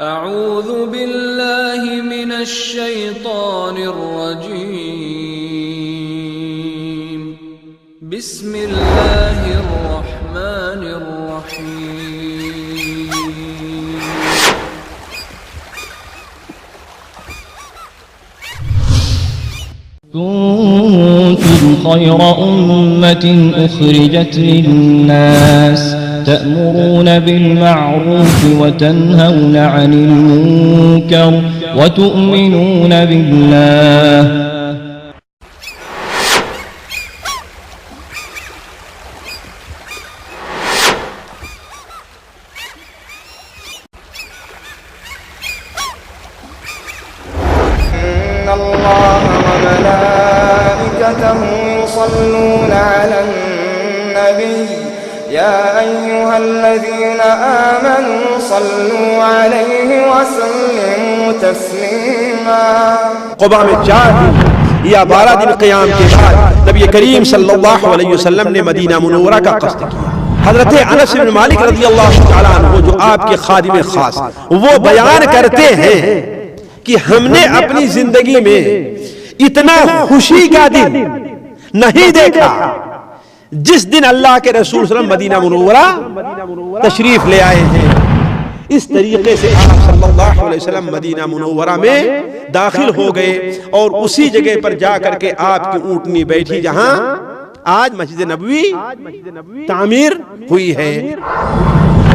اعوذ باللہ من الشیطان الرجیم بسم اللہ الرحمن الرحیم كنتم خير أمة أخرجت للناس تأمرون بالمعروف وتنهون عن المنكر وتؤمنون بالله يصلون على النبي يا أيها الذين آمنوا صلوا عليه وسلموا تسليما. قبا میں 4 دن یا 12 دن قیام کے بعد نبی کریم صلی اللہ علیہ وسلم نے مدینہ منورہ کا قصد کیا. حضرت انس بن مالک رضی اللہ تعالیٰ عنہ جو آپ کے خادم خاص وہ بیان کرتے ہیں کہ ہم نے اپنی زندگی میں اتنا خوشی کا دن نہیں دیکھا جس دن اللہ کے رسول صلی اللہ علیہ وسلم مدینہ منورہ تشریف لے آئے ہیں. اس طریقے سے آپ صلی اللہ علیہ وسلم مدینہ منورہ میں داخل ہو گئے اور اسی جگہ پر جا کر کے آپ کی اونٹنی بیٹھی جہاں آج مسجد نبوی تعمیر ہوئی ہے.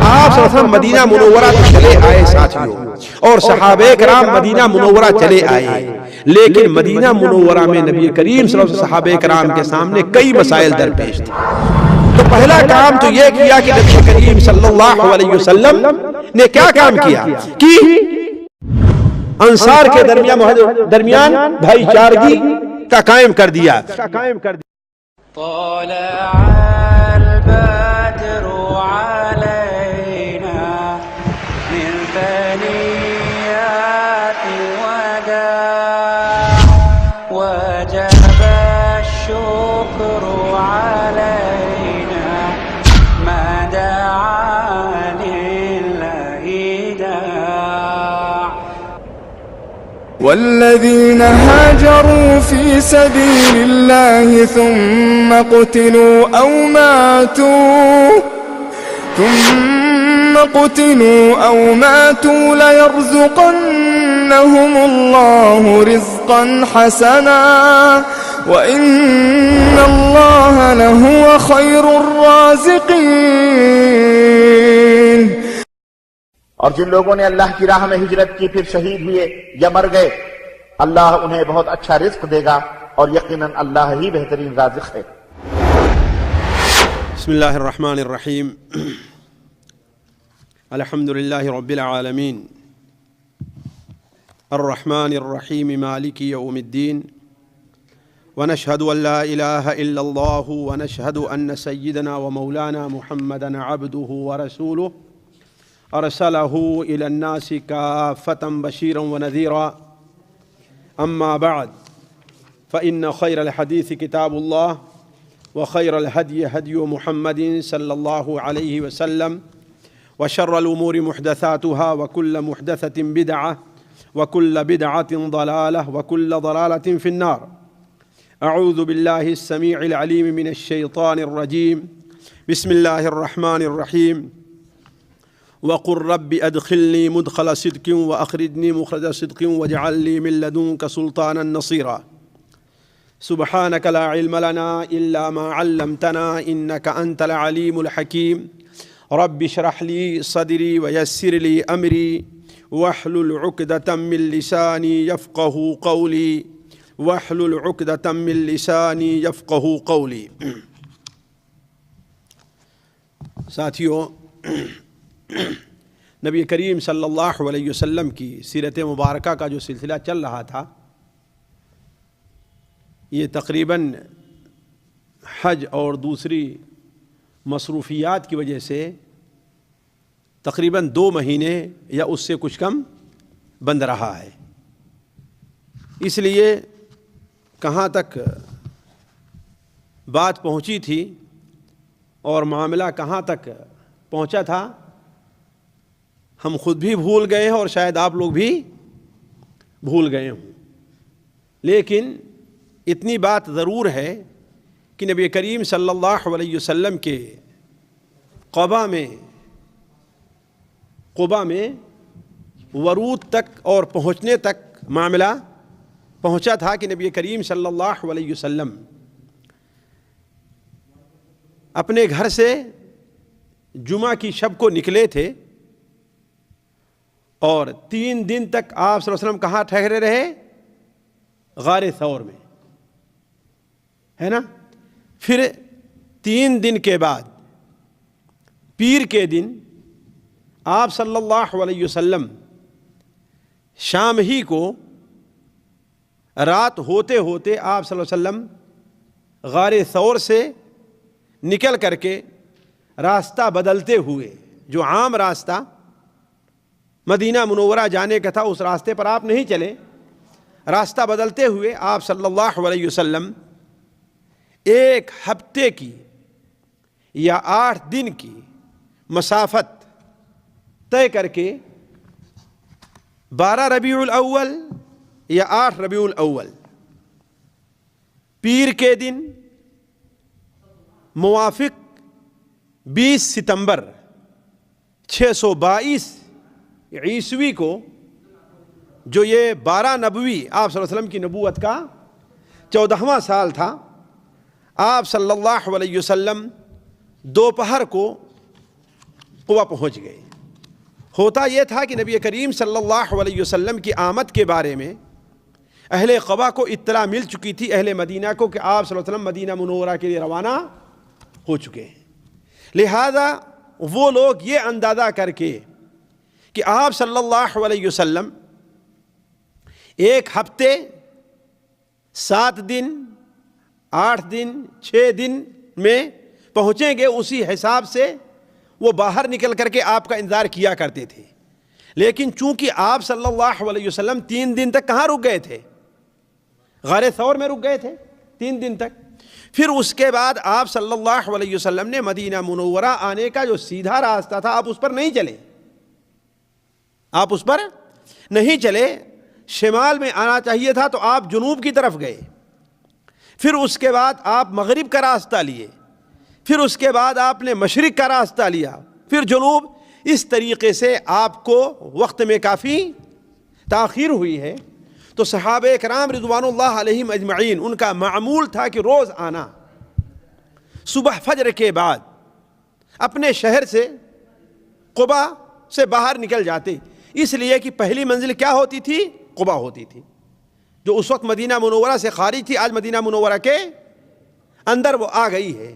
آپ صلی اللہ علیہ وسلم مدینہ منورہ تو چلے آئے ساتھیوں اور صحابہ کرام مدینہ منورہ چلے آئے، لیکن مدینہ منورہ میں نبی کریم صلی اللہ علیہ وسلم صحابہ کرام کے سامنے کئی مسائل درپیش تھے. تو پہلا کام تو یہ کیا کہ نبی کریم صلی اللہ علیہ وسلم نے کیا کام کیا کہ انصار کے درمیان بھائی چارگی کا قائم کر دیا. طلع البدر علينا من ثنيات الوداع وجب الشكر علينا ما دعا لله داع. والذين هاجروا في سبيل الله ثم قتلوا أو ماتوا ليرزقنهم الله رزقا حسنا وإن الله لهو خير الرازقين. اور جن لوگوں نے اللہ کی راہ میں ہجرت کی پھر شہید ہوئے یا مر گئے اللہ انہیں بہت اچھا رزق دے گا اور یقیناً اللہ ہی بہترین رازق ہے. بسم اللہ الرحمن الرحیم الحمد للہ رب العالمین الرحمن الرحیم مالک یوم الدین ونشهد ان لا الہ الا اللہ ونشهد ان سیدنا ومولانا محمدا عبده ورسوله ارسله الى الناس کافة بشیرا ونذیرا. اما بعد فإن خير الحديث كتاب الله وخير الهدي هدي محمد صلى الله عليه وسلم وشر الأمور محدثاتها وكل محدثة بدعة وكل بدعة ضلالة وكل ضلالة في النار. أعوذ بالله السميع العليم من الشيطان الرجيم. بسم الله الرحمن الرحيم. وقل رب أدخلني مدخل صدق وأخرجني مخرج صدق واجعل لي من لدنك سلطانا نصيرا. سبحانك لا علم لنا إلا ما علمتنا إنك أنت العليم الحكيم. رب اشرح لي صدري ويسر لي أمري واحلل عقدة من لساني يفقهوا قولي واحلل عقدة من لساني يفقهوا قولي. ساتھیوں، نبی کریم صلی اللہ علیہ وسلم کی سیرت مبارکہ کا جو سلسلہ چل رہا تھا یہ تقریباً حج اور دوسری مصروفیات کی وجہ سے تقریباً 2 مہینے یا اس سے کچھ کم بند رہا ہے. اس لیے کہاں تک بات پہنچی تھی اور معاملہ کہاں تک پہنچا تھا ہم خود بھی بھول گئے ہیں اور شاید آپ لوگ بھی بھول گئے ہوں، لیکن اتنی بات ضرور ہے کہ نبی کریم صلی اللہ علیہ وسلم کے قبا میں ورود تک اور پہنچنے تک معاملہ پہنچا تھا کہ نبی کریم صلی اللہ علیہ وسلم اپنے گھر سے جمعہ کی شب کو نکلے تھے اور 3 دن تک آپ صلی اللہ علیہ وسلم کہاں ٹھہرے رہے؟ غار ثور میں، ہے نا؟ پھر 3 دن کے بعد پیر کے دن آپ صلی اللہ علیہ وسلم شام ہی کو رات ہوتے ہوتے آپ صلی اللہ علیہ وسلم غار ثور سے نکل کر کے راستہ بدلتے ہوئے، جو عام راستہ مدینہ منورہ جانے کا تھا اس راستے پر آپ نہیں چلے، راستہ بدلتے ہوئے آپ صلی اللہ علیہ وسلم 1 ہفتے کی یا 8 دن کی مسافت طے کر کے 12 ربیع الاول یا 8 ربیع الاول پیر کے دن موافق 20 ستمبر 622 عیسوی کو، جو یہ 12 نبوی آپ صلی اللہ علیہ وسلم کی نبوت کا 14واں سال تھا، آپ صلی اللہ علیہ وسلم دوپہر کو قبا پہنچ گئے۔ ہوتا یہ تھا کہ نبی کریم صلی اللہ علیہ وسلم کی آمد کے بارے میں اہل قبا کو اطلاع مل چکی تھی، اہل مدینہ کو، کہ آپ صلی اللہ علیہ وسلم مدینہ منورہ کے لیے روانہ ہو چکے ہیں۔ لہذا وہ لوگ یہ اندازہ کر کے کہ آپ صلی اللہ علیہ وسلم 1 ہفتے 7 دن 8 دن 6 دن میں پہنچیں گے، اسی حساب سے وہ باہر نکل کر کے آپ کا انتظار کیا کرتے تھے۔ لیکن چونکہ آپ صلی اللہ علیہ وسلم 3 دن تک کہاں رک گئے تھے؟ غار ثور میں رک گئے تھے 3 دن تک۔ پھر اس کے بعد آپ صلی اللہ علیہ وسلم نے مدینہ منورہ آنے کا جو سیدھا راستہ تھا آپ اس پر نہیں چلے، آپ اس پر نہیں چلے، شمال میں آنا چاہیے تھا تو آپ جنوب کی طرف گئے، پھر اس کے بعد آپ مغرب کا راستہ لیے، پھر اس کے بعد آپ نے مشرق کا راستہ لیا، پھر جنوب۔ اس طریقے سے آپ کو وقت میں کافی تاخیر ہوئی ہے۔ تو صحابہ کرام رضوان اللہ علیہم اجمعین ان کا معمول تھا کہ روز آنا، صبح فجر کے بعد اپنے شہر سے قبا سے باہر نکل جاتے، اس لیے کہ پہلی منزل کیا ہوتی تھی؟ قبا ہوتی تھی، جو اس وقت مدینہ منورہ سے خارج تھی، آج مدینہ منورہ کے اندر وہ آ گئی ہے۔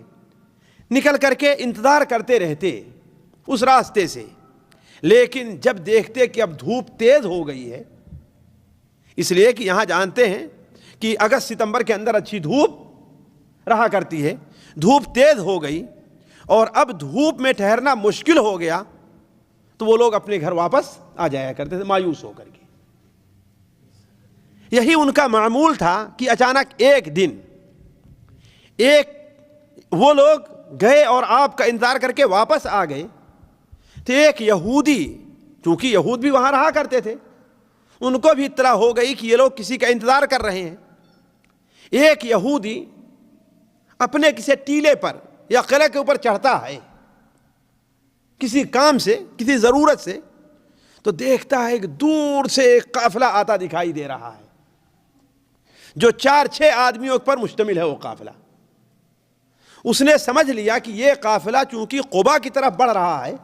نکل کر کے انتظار کرتے رہتے اس راستے سے، لیکن جب دیکھتے کہ اب دھوپ تیز ہو گئی ہے، اس لیے کہ یہاں جانتے ہیں کہ اگست ستمبر کے اندر اچھی دھوپ رہا کرتی ہے، دھوپ تیز ہو گئی اور اب دھوپ میں ٹھہرنا مشکل ہو گیا، تو وہ لوگ اپنے گھر واپس آ جایا کرتے تھے مایوس ہو کر کے۔ یہی ان کا معمول تھا کہ اچانک ایک دن وہ لوگ گئے اور آپ کا انتظار کر کے واپس آ گئے، تو ایک یہودی، چونکہ یہود بھی وہاں رہا کرتے تھے، ان کو بھی اطلاع ہو گئی کہ یہ لوگ کسی کا انتظار کر رہے ہیں۔ ایک یہودی اپنے کسی ٹیلے پر یا قلعے کے اوپر چڑھتا ہے کسی کام سے، کسی ضرورت سے، تو دیکھتا ہے کہ دور سے ایک قافلہ آتا دکھائی دے رہا ہے، جو 4-6 آدمیوں پر مشتمل ہے وہ قافلہ۔ اس نے سمجھ لیا کہ یہ قافلہ چونکہ قبا کی طرف بڑھ رہا ہے،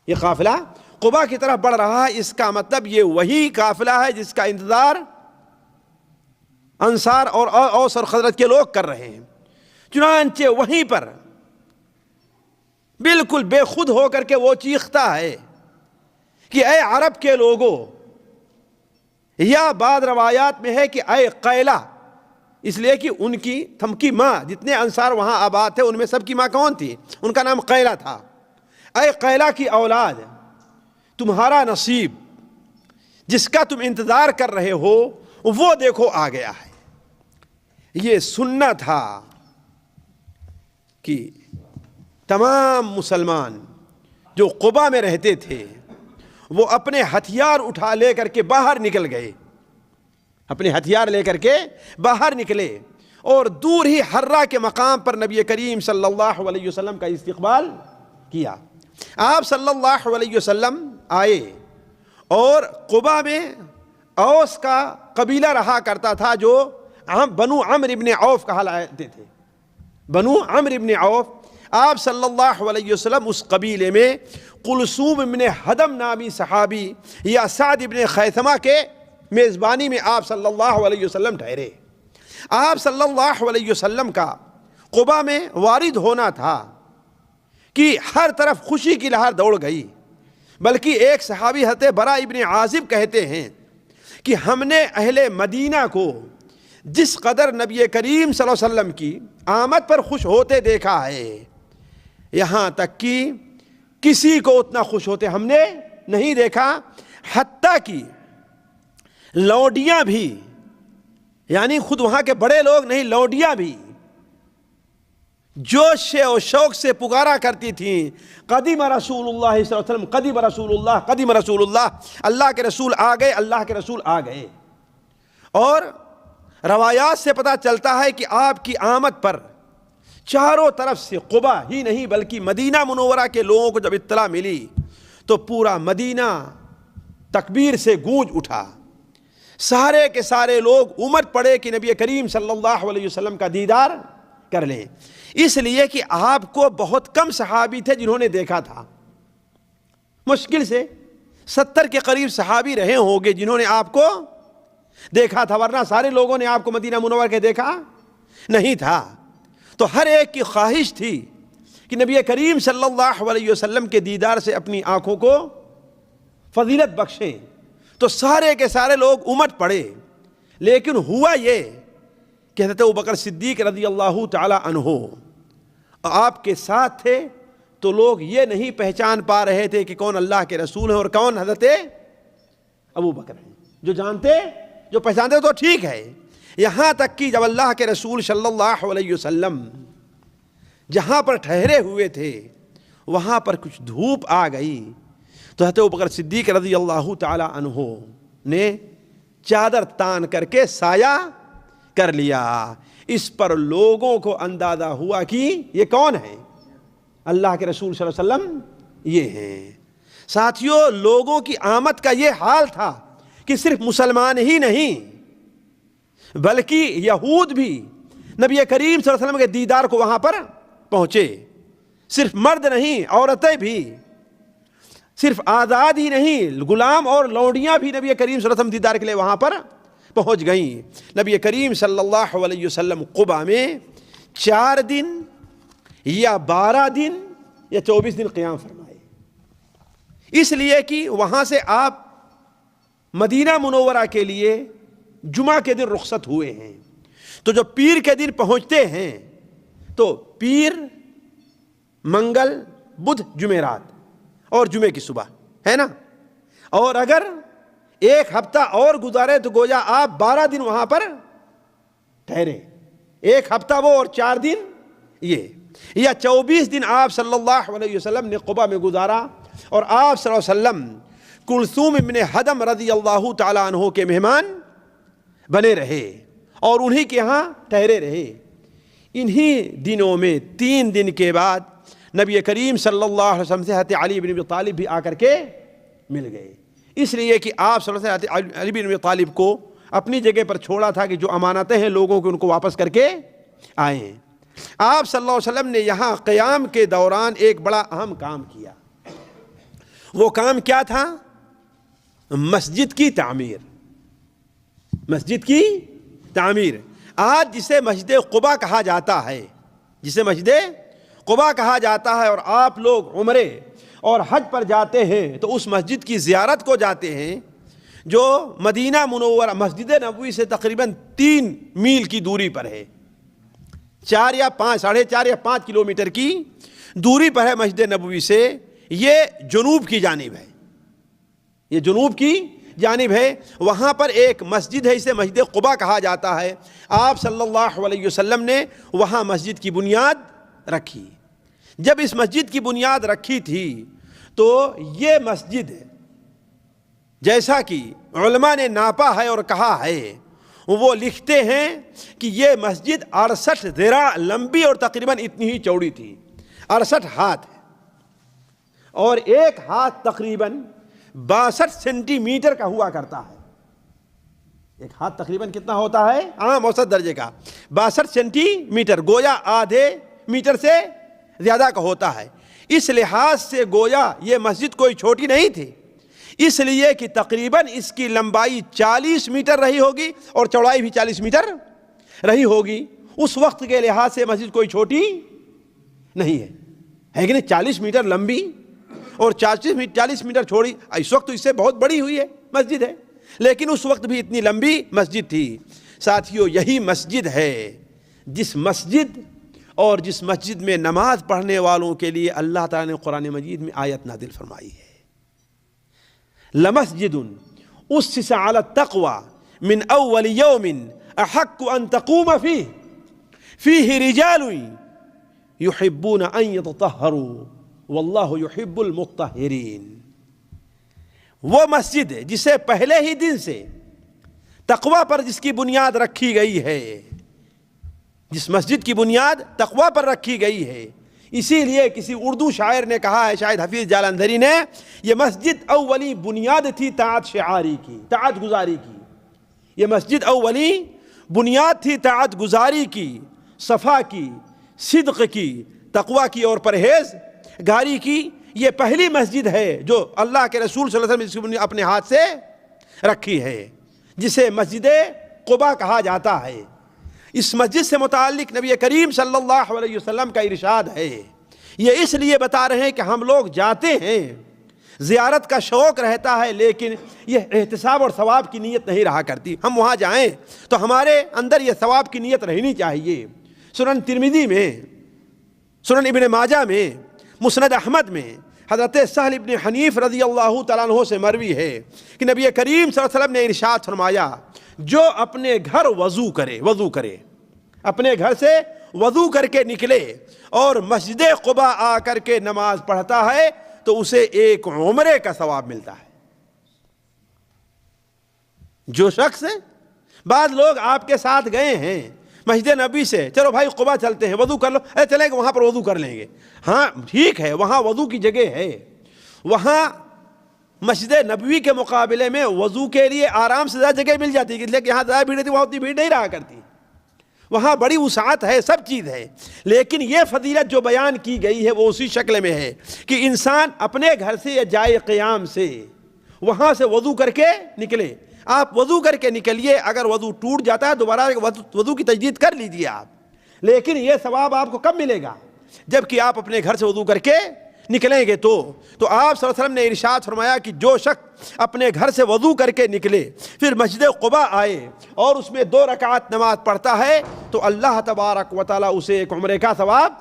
یہ قافلہ قبا کی طرف بڑھ رہا ہے، اس کا مطلب یہ وہی قافلہ ہے جس کا انتظار انصار اور اوس اور خزرج کے لوگ کر رہے ہیں۔ چنانچہ وہیں پر بالکل بے خود ہو کر کے وہ چیختا ہے کہ اے عرب کے لوگوں، یا بعض روایات میں ہے کہ اے قیلہ، اس لیے کہ ان کی ماں، جتنے انصار وہاں آباد تھے ان میں سب کی ماں کون تھی؟ ان کا نام قیلہ تھا۔ اے قیلہ کی اولاد، تمہارا نصیب جس کا تم انتظار کر رہے ہو وہ دیکھو آ گیا ہے۔ یہ سننا تھا کہ تمام مسلمان جو قبا میں رہتے تھے وہ اپنے ہتھیار اٹھا لے کر کے باہر نکل گئے، اپنے ہتھیار لے کر کے باہر نکلے، اور دور ہی حرہ کے مقام پر نبی کریم صلی اللہ علیہ وسلم کا استقبال کیا۔ آپ صلی اللہ علیہ وسلم آئے، اور قبا میں اوس کا قبیلہ رہا کرتا تھا جو بنو عمرو ابن عوف کہلاتے تھے، بنو عمرو ابن عوف۔ آپ صلی اللہ علیہ وسلم اس قبیلے میں کلثوم ابن حدم نامی صحابی یا سعد ابن خیثمہ کے میزبانی میں آپ صلی اللہ علیہ وسلم ٹھہرے۔ آپ صلی اللہ علیہ وسلم کا قبا میں وارد ہونا تھا کہ ہر طرف خوشی کی لہر دوڑ گئی، بلکہ ایک صحابی حضرت برا ابن عازب کہتے ہیں کہ ہم نے اہل مدینہ کو جس قدر نبی کریم صلی اللہ علیہ وسلم کی آمد پر خوش ہوتے دیکھا ہے، یہاں تک کہ کسی کو اتنا خوش ہوتے ہم نے نہیں دیکھا، حتیٰ کہ لوڈیاں بھی، یعنی خود وہاں کے بڑے لوگ نہیں، لوڈیاں بھی جوش و شوق سے پکارا کرتی تھیں، قدیم رسول اللہ صلی اللہ علیہ وسلم، قدیم رسول اللہ، قدیم رسول اللہ، اللہ کے رسول آ گئے، اللہ کے رسول آ گئے۔ اور روایات سے پتہ چلتا ہے کہ آپ کی آمد پر چاروں طرف سے قبا ہی نہیں بلکہ مدینہ منورہ کے لوگوں کو جب اطلاع ملی تو پورا مدینہ تکبیر سے گونج اٹھا، سارے کے سارے لوگ امٹ پڑے کہ نبی کریم صلی اللہ علیہ وسلم کا دیدار کر لیں، اس لیے کہ آپ کو بہت کم صحابی تھے جنہوں نے دیکھا تھا، مشکل سے 70 کے قریب صحابی رہے ہوں گے جنہوں نے آپ کو دیکھا تھا، ورنہ سارے لوگوں نے آپ کو مدینہ منورہ کے دیکھا نہیں تھا۔ تو ہر ایک کی خواہش تھی کہ نبی کریم صلی اللہ علیہ وسلم کے دیدار سے اپنی آنکھوں کو فضیلت بخشیں، تو سارے کے سارے لوگ امٹ پڑے۔ لیکن ہوا یہ کہ حضرت ابوبکر صدیق رضی اللہ تعالی عنہ آپ کے ساتھ تھے، تو لوگ یہ نہیں پہچان پا رہے تھے کہ کون اللہ کے رسول ہیں اور کون حضرت ابوبکر ہیں۔ جو جانتے، جو پہچانتے تو ٹھیک ہے، یہاں تک کہ جب اللہ کے رسول صلی اللہ علیہ وسلم جہاں پر ٹھہرے ہوئے تھے وہاں پر کچھ دھوپ آ گئی، تو حضرت ابوبکر صدیق رضی اللہ تعالی عنہ نے چادر تان کر کے سایہ کر لیا۔ اس پر لوگوں کو اندازہ ہوا کہ یہ کون ہے؟ اللہ کے رسول صلی اللہ علیہ وسلم یہ ہیں۔ ساتھیوں، لوگوں کی آمد کا یہ حال تھا کہ صرف مسلمان ہی نہیں بلکہ یہود بھی نبی کریم صلی اللہ علیہ وسلم کے دیدار کو وہاں پر پہنچے، صرف مرد نہیں، عورتیں بھی، صرف آزاد ہی نہیں، غلام اور لونڈیاں بھی نبی کریم صلی اللہ علیہ وسلم دیدار کے لیے وہاں پر پہنچ گئیں۔ نبی کریم صلی اللہ علیہ وسلم قبا میں 4 دن یا 12 دن یا 24 دن قیام فرمائے، اس لیے کہ وہاں سے آپ مدینہ منورہ کے لیے جمعہ کے دن رخصت ہوئے ہیں، تو جو پیر کے دن پہنچتے ہیں تو پیر، منگل، بدھ، جمعرات اور جمعے کی صبح ہے نا، اور اگر ایک ہفتہ اور گزارے تو گویا آپ 12 دن وہاں پر ٹھہرے، ایک ہفتہ وہ اور 4 دن یہ، یا 24 دن آپ صلی اللہ علیہ وسلم نے قبا میں گزارا، اور آپ صلی اللہ علیہ وسلم کلثوم ابن حدم رضی اللہ تعالی عنہ کے مہمان بنے رہے اور انہی کے ہاں ٹھہرے رہے۔ انہی دنوں میں 3 دن کے بعد نبی کریم صلی اللہ علیہ وسلم سے حضرت علی بن ابی طالب بھی آ کر کے مل گئے، اس لیے کہ آپ صلی اللہ علیہ وسلم علی بن ابی طالب کو اپنی جگہ پر چھوڑا تھا کہ جو امانتیں ہیں لوگوں کو ان کو واپس کر کے آئیں۔ آپ صلی اللہ علیہ وسلم نے یہاں قیام کے دوران ایک بڑا اہم کام کیا، وہ کام کیا تھا؟ مسجد کی تعمیر، مسجد کی تعمیر۔ آج جسے مسجد قباء کہا جاتا ہے، جسے مسجد قباء کہا جاتا ہے، اور آپ لوگ عمرے اور حج پر جاتے ہیں تو اس مسجد کی زیارت کو جاتے ہیں جو مدینہ منورہ مسجد نبوی سے تقریباً 3 میل کی دوری پر ہے، 4 یا 5، 4.5 یا 5 کلومیٹر کی دوری پر ہے مسجد نبوی سے۔ یہ جنوب کی جانب ہے، یہ جنوب کی جانب ہے، وہاں پر ایک مسجد ہے، اسے مسجد قباء کہا جاتا ہے۔ آپ صلی اللہ علیہ وسلم نے وہاں مسجد کی بنیاد رکھی۔ جب اس مسجد کی بنیاد رکھی تھی تو یہ مسجد جیسا کہ علماء نے ناپا ہے اور کہا ہے، وہ لکھتے ہیں کہ یہ مسجد 68 ذراع لمبی اور تقریباً اتنی ہی چوڑی تھی، 68 ہاتھ، اور ایک ہاتھ تقریباً 62 سینٹی میٹر کا ہوا کرتا ہے۔ ایک ہاتھ تقریباً کتنا ہوتا ہے؟ عام اوسط درجے کا 62 سینٹی میٹر، گویا آدھے میٹر سے زیادہ کا ہوتا ہے۔ اس لحاظ سے گویا یہ مسجد کوئی چھوٹی نہیں تھی، اس لیے کہ تقریباً اس کی لمبائی 40 میٹر رہی ہوگی اور چوڑائی بھی 40 میٹر رہی ہوگی۔ اس وقت کے لحاظ سے مسجد کوئی چھوٹی نہیں ہے کہ نہیں؟ 40 میٹر لمبی اور 40 میٹر چھوڑی، اس وقت تو اس سے بہت بڑی ہوئی ہے مسجد ہے، لیکن اس وقت بھی اتنی لمبی مسجد تھی۔ ساتھیو، یہی مسجد ہے جس مسجد میں نماز پڑھنے والوں کے لیے اللہ تعالیٰ نے قرآن مجید میں آیت نازل فرمائی ہے، لمسجد اسس علی التقوی من اول یوم احق ان تقوم فیہ رجال یحبون ان یتطہروا واللہ یحب المطہرین۔ وہ مسجد جسے پہلے ہی دن سے تقوی پر جس کی بنیاد رکھی گئی ہے، جس مسجد کی بنیاد تقوی پر رکھی گئی ہے، اسی لیے کسی اردو شاعر نے کہا ہے، شاید حفیظ جالندھری نے، یہ مسجد اولی بنیاد تھی طاعت شعاری کی، طاعت گزاری کی۔ یہ مسجد اولی بنیاد تھی طاعت گزاری کی، صفا کی، صدق کی، تقوی کی اور پرہیز گاری کی۔ یہ پہلی مسجد ہے جو اللہ کے رسول صلی اللہ علیہ وسلم نے اپنے ہاتھ سے رکھی ہے، جسے مسجد قباء کہا جاتا ہے۔ اس مسجد سے متعلق نبی کریم صلی اللہ علیہ وسلم کا ارشاد ہے، یہ اس لیے بتا رہے ہیں کہ ہم لوگ جاتے ہیں، زیارت کا شوق رہتا ہے، لیکن یہ احتساب اور ثواب کی نیت نہیں رہا کرتی۔ ہم وہاں جائیں تو ہمارے اندر یہ ثواب کی نیت رہنی چاہیے۔ سنن ترمذی میں، سنن ابن ماجہ میں، مسند احمد میں حضرت سہل ابن حنیف رضی اللہ تعالیٰ عنہ سے مروی ہے کہ نبی کریم صلی اللہ علیہ وسلم نے ارشاد فرمایا، جو اپنے گھر وضو کرے، اپنے گھر سے وضو کر کے نکلے اور مسجد قباء آ کر کے نماز پڑھتا ہے تو اسے ایک عمرے کا ثواب ملتا ہے۔ جو شخص، بعض لوگ آپ کے ساتھ گئے ہیں مسجد نبی سے، چلو بھائی قباء چلتے ہیں، وضو کر لو، چلیں گے وہاں پر وضو کر لیں گے۔ ہاں ٹھیک ہے، وہاں وضو کی جگہ ہے، وہاں مسجد نبوی کے مقابلے میں وضو کے لیے آرام سے زیادہ جگہ مل جاتی ہے، لیکن یہاں زیادہ بھیڑ تھی، وہاں اتنی بھیڑ نہیں رہا کرتی، وہاں بڑی وسعت ہے، سب چیز ہے۔ لیکن یہ فضیلت جو بیان کی گئی ہے وہ اسی شکل میں ہے کہ انسان اپنے گھر سے یا جائے قیام سے وہاں سے وضو کر کے نکلے۔ آپ وضو کر کے نکلیے، اگر وضو ٹوٹ جاتا ہے دوبارہ وضو کی تجدید کر لیجیے آپ، لیکن یہ ثواب آپ کو کب ملے گا؟ جبکہ آپ اپنے گھر سے وضو کر کے نکلیں گے تو آپ صلی اللہ علیہ وسلم نے ارشاد فرمایا کہ جو شخص اپنے گھر سے وضو کر کے نکلے پھر مسجد قباء آئے اور اس میں 2 رکعت نماز پڑھتا ہے تو اللہ تبارک و تعالیٰ اسے ایک عمرے کا ثواب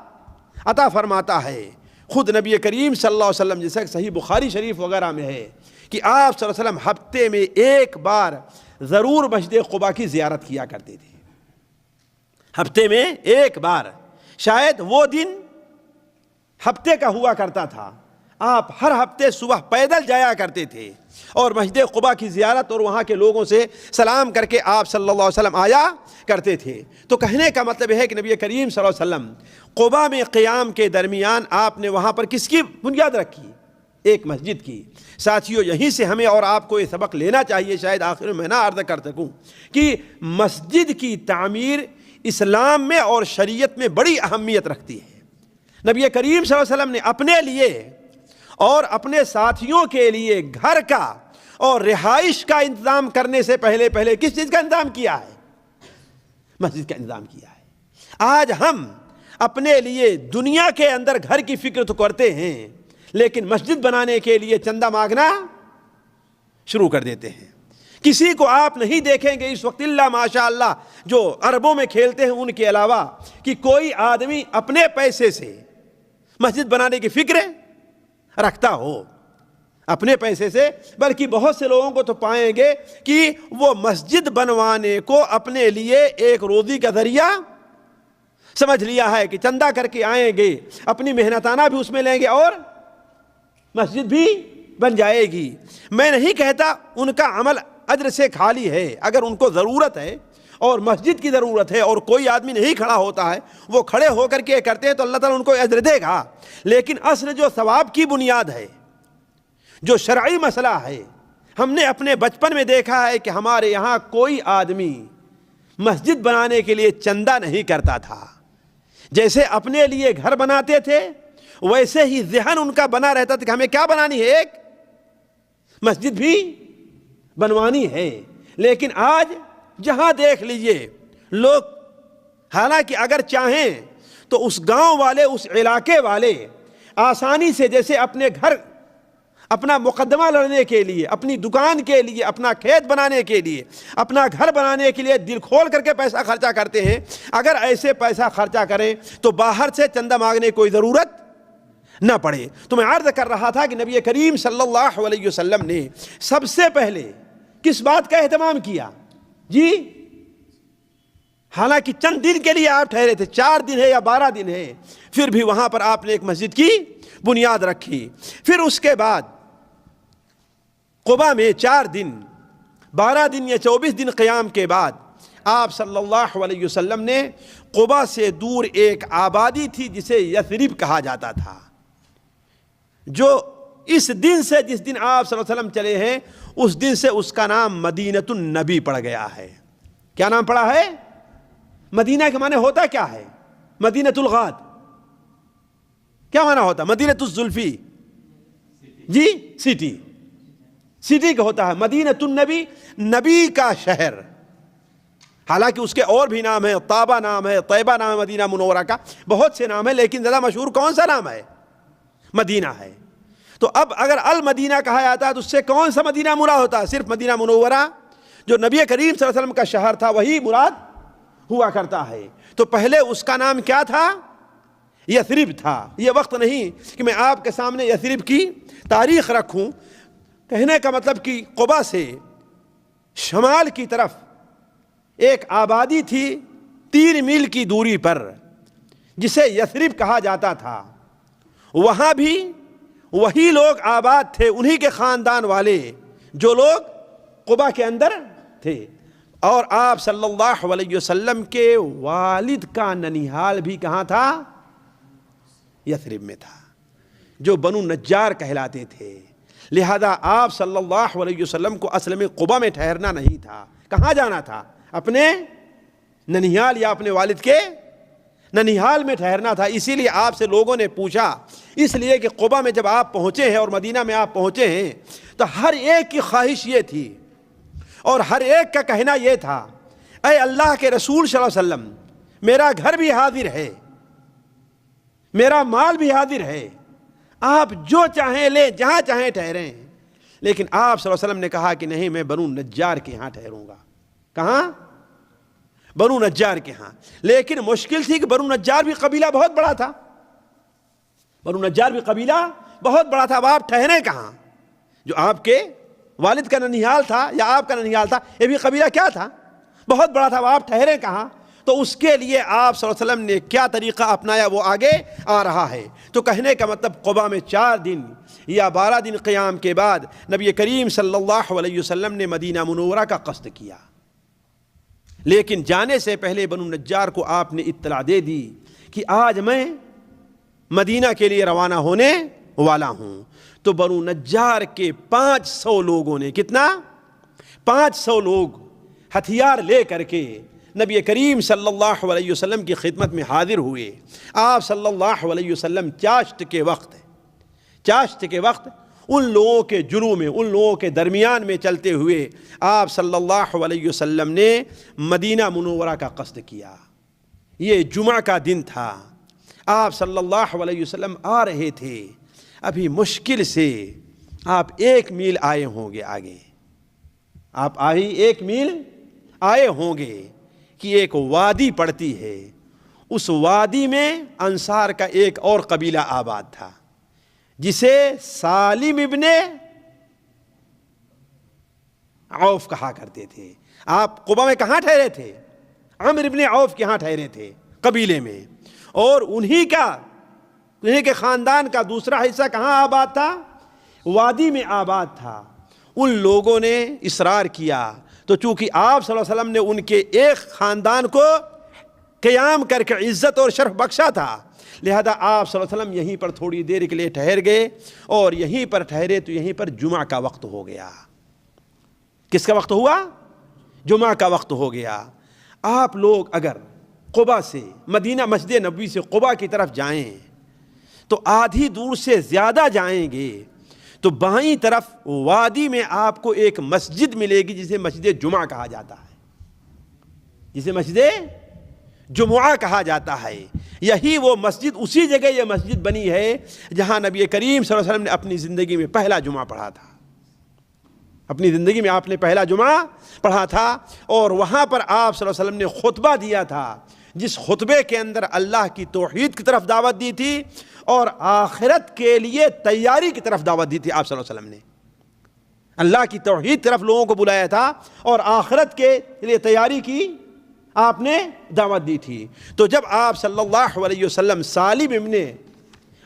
عطا فرماتا ہے۔ خود نبی کریم صلی اللہ علیہ وسلم، جیسا کہ صحیح بخاری شریف وغیرہ میں ہے کہ آپ صلی اللہ علیہ وسلم ہفتے میں ایک بار ضرور مسجد قباء کی زیارت کیا کرتے تھے، ہفتے میں ایک بار، شاید وہ دن ہفتے کا ہوا کرتا تھا۔ آپ ہر ہفتے صبح پیدل جایا کرتے تھے اور مسجد قباء کی زیارت اور وہاں کے لوگوں سے سلام کر کے آپ صلی اللہ علیہ وسلم آیا کرتے تھے۔ تو کہنے کا مطلب ہے کہ نبی کریم صلی اللہ علیہ وسلم قباء میں قیام کے درمیان آپ نے وہاں پر کس کی بنیاد رکھی؟ ایک مسجد کی۔ ساتھیو، یہیں سے ہمیں اور آپ کو یہ سبق لینا چاہیے، شاید آخر میں نہ عرض کر سکوں، کہ مسجد کی تعمیر اسلام میں اور شریعت میں بڑی اہمیت رکھتی ہے۔ نبی کریم صلی اللہ علیہ وسلم نے اپنے لیے اور اپنے ساتھیوں کے لیے گھر کا اور رہائش کا انتظام کرنے سے پہلے کس چیز کا انتظام کیا ہے؟ مسجد کا انتظام کیا ہے۔ آج ہم اپنے لیے دنیا کے اندر گھر کی فکر تو کرتے ہیں، لیکن مسجد بنانے کے لیے چندہ مانگنا شروع کر دیتے ہیں۔ کسی کو آپ نہیں دیکھیں گے اس وقت الا ماشاء اللہ جو عربوں میں کھیلتے ہیں ان کے علاوہ کہ کوئی آدمی اپنے پیسے سے مسجد بنانے کی فکر رکھتا ہو اپنے پیسے سے، بلکہ بہت سے لوگوں کو تو پائیں گے کہ وہ مسجد بنوانے کو اپنے لیے ایک روزی کا ذریعہ سمجھ لیا ہے کہ چندہ کر کے آئیں گے، اپنی محنتانہ بھی اس میں لیں گے اور مسجد بھی بن جائے گی۔ میں نہیں کہتا ان کا عمل اجر سے خالی ہے، اگر ان کو ضرورت ہے اور مسجد کی ضرورت ہے اور کوئی آدمی نہیں کھڑا ہوتا ہے، وہ کھڑے ہو کر کے کرتے ہیں تو اللہ تعالیٰ ان کو اجر دے گا۔ لیکن اصل جو ثواب کی بنیاد ہے، جو شرعی مسئلہ ہے، ہم نے اپنے بچپن میں دیکھا ہے کہ ہمارے یہاں کوئی آدمی مسجد بنانے کے لیے چندہ نہیں کرتا تھا۔ جیسے اپنے لیے گھر بناتے تھے ویسے ہی ذہن ان کا بنا رہتا تھا کہ ہمیں کیا بنانی ہے، ایک مسجد بھی بنوانی ہے۔ لیکن آج جہاں دیکھ لیجئے لوگ، حالانکہ اگر چاہیں تو اس گاؤں والے، اس علاقے والے آسانی سے جیسے اپنے گھر، اپنا مقدمہ لڑنے کے لیے، اپنی دکان کے لیے، اپنا کھیت بنانے کے لیے، اپنا گھر بنانے کے لیے دل کھول کر کے پیسہ خرچہ کرتے ہیں، اگر ایسے پیسہ خرچہ کریں تو باہر سے چندہ مانگنے کی کوئی ضرورت نہ پڑے۔ تو میں عرض کر رہا تھا کہ نبی کریم صلی اللہ علیہ وسلم نے سب سے پہلے کس بات کا اہتمام کیا؟ جی، حالانکہ چند دن کے لیے آپ ٹھہرے تھے، 4 دن ہے یا 12 دن ہے، پھر بھی وہاں پر آپ نے ایک مسجد کی بنیاد رکھی۔ پھر اس کے بعد قباء میں 4 دن، 12 دن یا 24 دن قیام کے بعد آپ صلی اللہ علیہ وسلم نے قباء سے دور ایک آبادی تھی جسے یثرب کہا جاتا تھا، جو اس دن سے، جس دن آپ صلی اللہ علیہ وسلم چلے ہیں، اس دن سے اس کا نام مدینۃ النبی پڑ گیا ہے۔ کیا نام پڑا ہے؟ مدینہ کے معنی ہوتا کیا ہے؟ مدینۃ الغاد کیا معنی ہوتا؟ مدینۃ الزلفی، جی سٹی کا ہوتا ہے۔ مدینۃ النبی، نبی کا شہر۔ حالانکہ اس کے اور بھی نام ہیں، طابہ نام ہے، طیبہ نام ہے، مدینہ منورہ کا بہت سے نام ہیں، لیکن زیادہ مشہور کون سا نام ہے؟ مدینہ ہے۔ تو اب اگر المدینہ کہا جاتا ہے تو اس سے کون سا مدینہ مراد ہوتا ہے؟ صرف مدینہ منورہ جو نبی کریم صلی اللہ علیہ وسلم کا شہر تھا وہی مراد ہوا کرتا ہے۔ تو پہلے اس کا نام کیا تھا؟ یثرب تھا۔ یہ وقت نہیں کہ میں آپ کے سامنے یثرب کی تاریخ رکھوں، کہنے کا مطلب کہ قباء سے شمال کی طرف ایک آبادی تھی 3 میل کی دوری پر جسے یثرب کہا جاتا تھا، وہاں بھی وہی لوگ آباد تھے، انہی کے خاندان والے جو لوگ قباء کے اندر تھے۔ اور آپ صلی اللہ علیہ وسلم کے والد کا ننیحال بھی کہاں تھا؟ یثرب میں تھا، جو بنو نجار کہلاتے تھے۔ لہذا آپ صلی اللہ علیہ وسلم کو اصل میں قباء میں ٹھہرنا نہیں تھا، کہاں جانا تھا؟ اپنے ننیحال یا اپنے والد کے ننیحال میں ٹھہرنا تھا۔ اسی لیے آپ سے لوگوں نے پوچھا، اس لیے کہ قباء میں جب آپ پہنچے ہیں اور مدینہ میں آپ پہنچے ہیں تو ہر ایک کی خواہش یہ تھی اور ہر ایک کا کہنا یہ تھا، اے اللہ کے رسول صلی اللہ علیہ وسلم، میرا گھر بھی حاضر ہے، میرا مال بھی حاضر ہے، آپ جو چاہیں لیں، جہاں چاہیں ٹھہریں۔ لیکن آپ صلی اللہ علیہ وسلم نے کہا کہ نہیں، میں بنو نجار کے ہاں ٹھہروں گا۔ کہاں؟ بنو نجار کے ہاں۔ لیکن مشکل تھی کہ بنو نجار بھی قبیلہ بہت بڑا تھا، بنو نجار بھی قبیلہ بہت بڑا تھا۔ اب آپ ٹھہریں کہاں؟ جو آپ کے والد کا ننیحال تھا یا آپ کا ننیحال تھا، یہ بھی قبیلہ کیا تھا؟ بہت بڑا تھا۔ اب آپ ٹھہریں کہاں؟ تو اس کے لیے آپ صلی اللہ علیہ وسلم نے کیا طریقہ اپنایا وہ آگے آ رہا ہے۔ تو کہنے کا مطلب قباء میں 4 دن یا 12 دن قیام کے بعد نبی کریم صلی اللہ علیہ وسلم نے مدینہ منورہ کا قصد کیا، لیکن جانے سے پہلے بنو نجار کو آپ نے اطلاع دے دی کہ آج میں مدینہ کے لیے روانہ ہونے والا ہوں۔ تو بنو نجار کے 500 لوگوں نے، کتنا؟ 500 لوگ ہتھیار لے کر کے نبی کریم صلی اللہ علیہ وسلم کی خدمت میں حاضر ہوئے۔ آپ صلی اللہ علیہ وسلم چاشت کے وقت ان لوگوں کے جلو میں، ان لوگوں کے درمیان میں چلتے ہوئے آپ صلی اللہ علیہ وسلم نے مدینہ منورہ کا قصد کیا۔ یہ جمعہ کا دن تھا، آپ صلی اللہ علیہ وسلم آ رہے تھے، ابھی مشکل سے آپ 1 میل آئے ہوں گے آگے، آپ 1 میل آئے ہوں گے کہ ایک وادی پڑتی ہے، اس وادی میں انصار کا ایک اور قبیلہ آباد تھا جسے سالم ابن عوف کہا کرتے تھے۔ آپ قباء میں کہاں ٹھہرے تھے؟ عمر ابن عوف کے ہاں ٹھہرے تھے قبیلے میں، اور انہی کے خاندان کا دوسرا حصہ کہاں آباد تھا؟ وادی میں آباد تھا، ان لوگوں نے اصرار کیا، تو چونکہ آپ صلی اللہ علیہ وسلم نے ان کے ایک خاندان کو قیام کر کے عزت اور شرف بخشا تھا، لہذا آپ صلی اللہ علیہ وسلم یہیں پر تھوڑی دیر کے لیے ٹھہر گئے، اور یہیں پر ٹھہرے تو یہیں پر جمعہ کا وقت ہو گیا۔ کس کا وقت ہوا؟ جمعہ کا وقت ہو گیا۔ آپ لوگ اگر قباء سے مدینہ مسجد نبوی سے قباء کی طرف جائیں تو آدھی دور سے زیادہ جائیں گے تو بائیں طرف وادی میں آپ کو ایک مسجد ملے گی جسے مسجد جمعہ کہا جاتا ہے، جسے مسجد جمعہ کہا جاتا ہے۔ یہی وہ مسجد، اسی جگہ یہ مسجد بنی ہے جہاں نبی کریم صلی اللہ علیہ وسلم نے اپنی زندگی میں پہلا جمعہ پڑھا تھا۔ اپنی زندگی میں آپ نے پہلا جمعہ پڑھا تھا، اور وہاں پر آپ صلی اللہ علیہ وسلم نے خطبہ دیا تھا، جس خطبے کے اندر اللہ کی توحید کی طرف دعوت دی تھی اور آخرت کے لیے تیاری کی طرف دعوت دی تھی۔ آپ صلی اللہ علیہ وسلم نے اللہ کی توحید کی طرف لوگوں کو بلایا تھا اور آخرت کے لیے تیاری کی آپ نے دعوت دی تھی۔ تو جب آپ صلی اللہ علیہ وسلم سالم ابن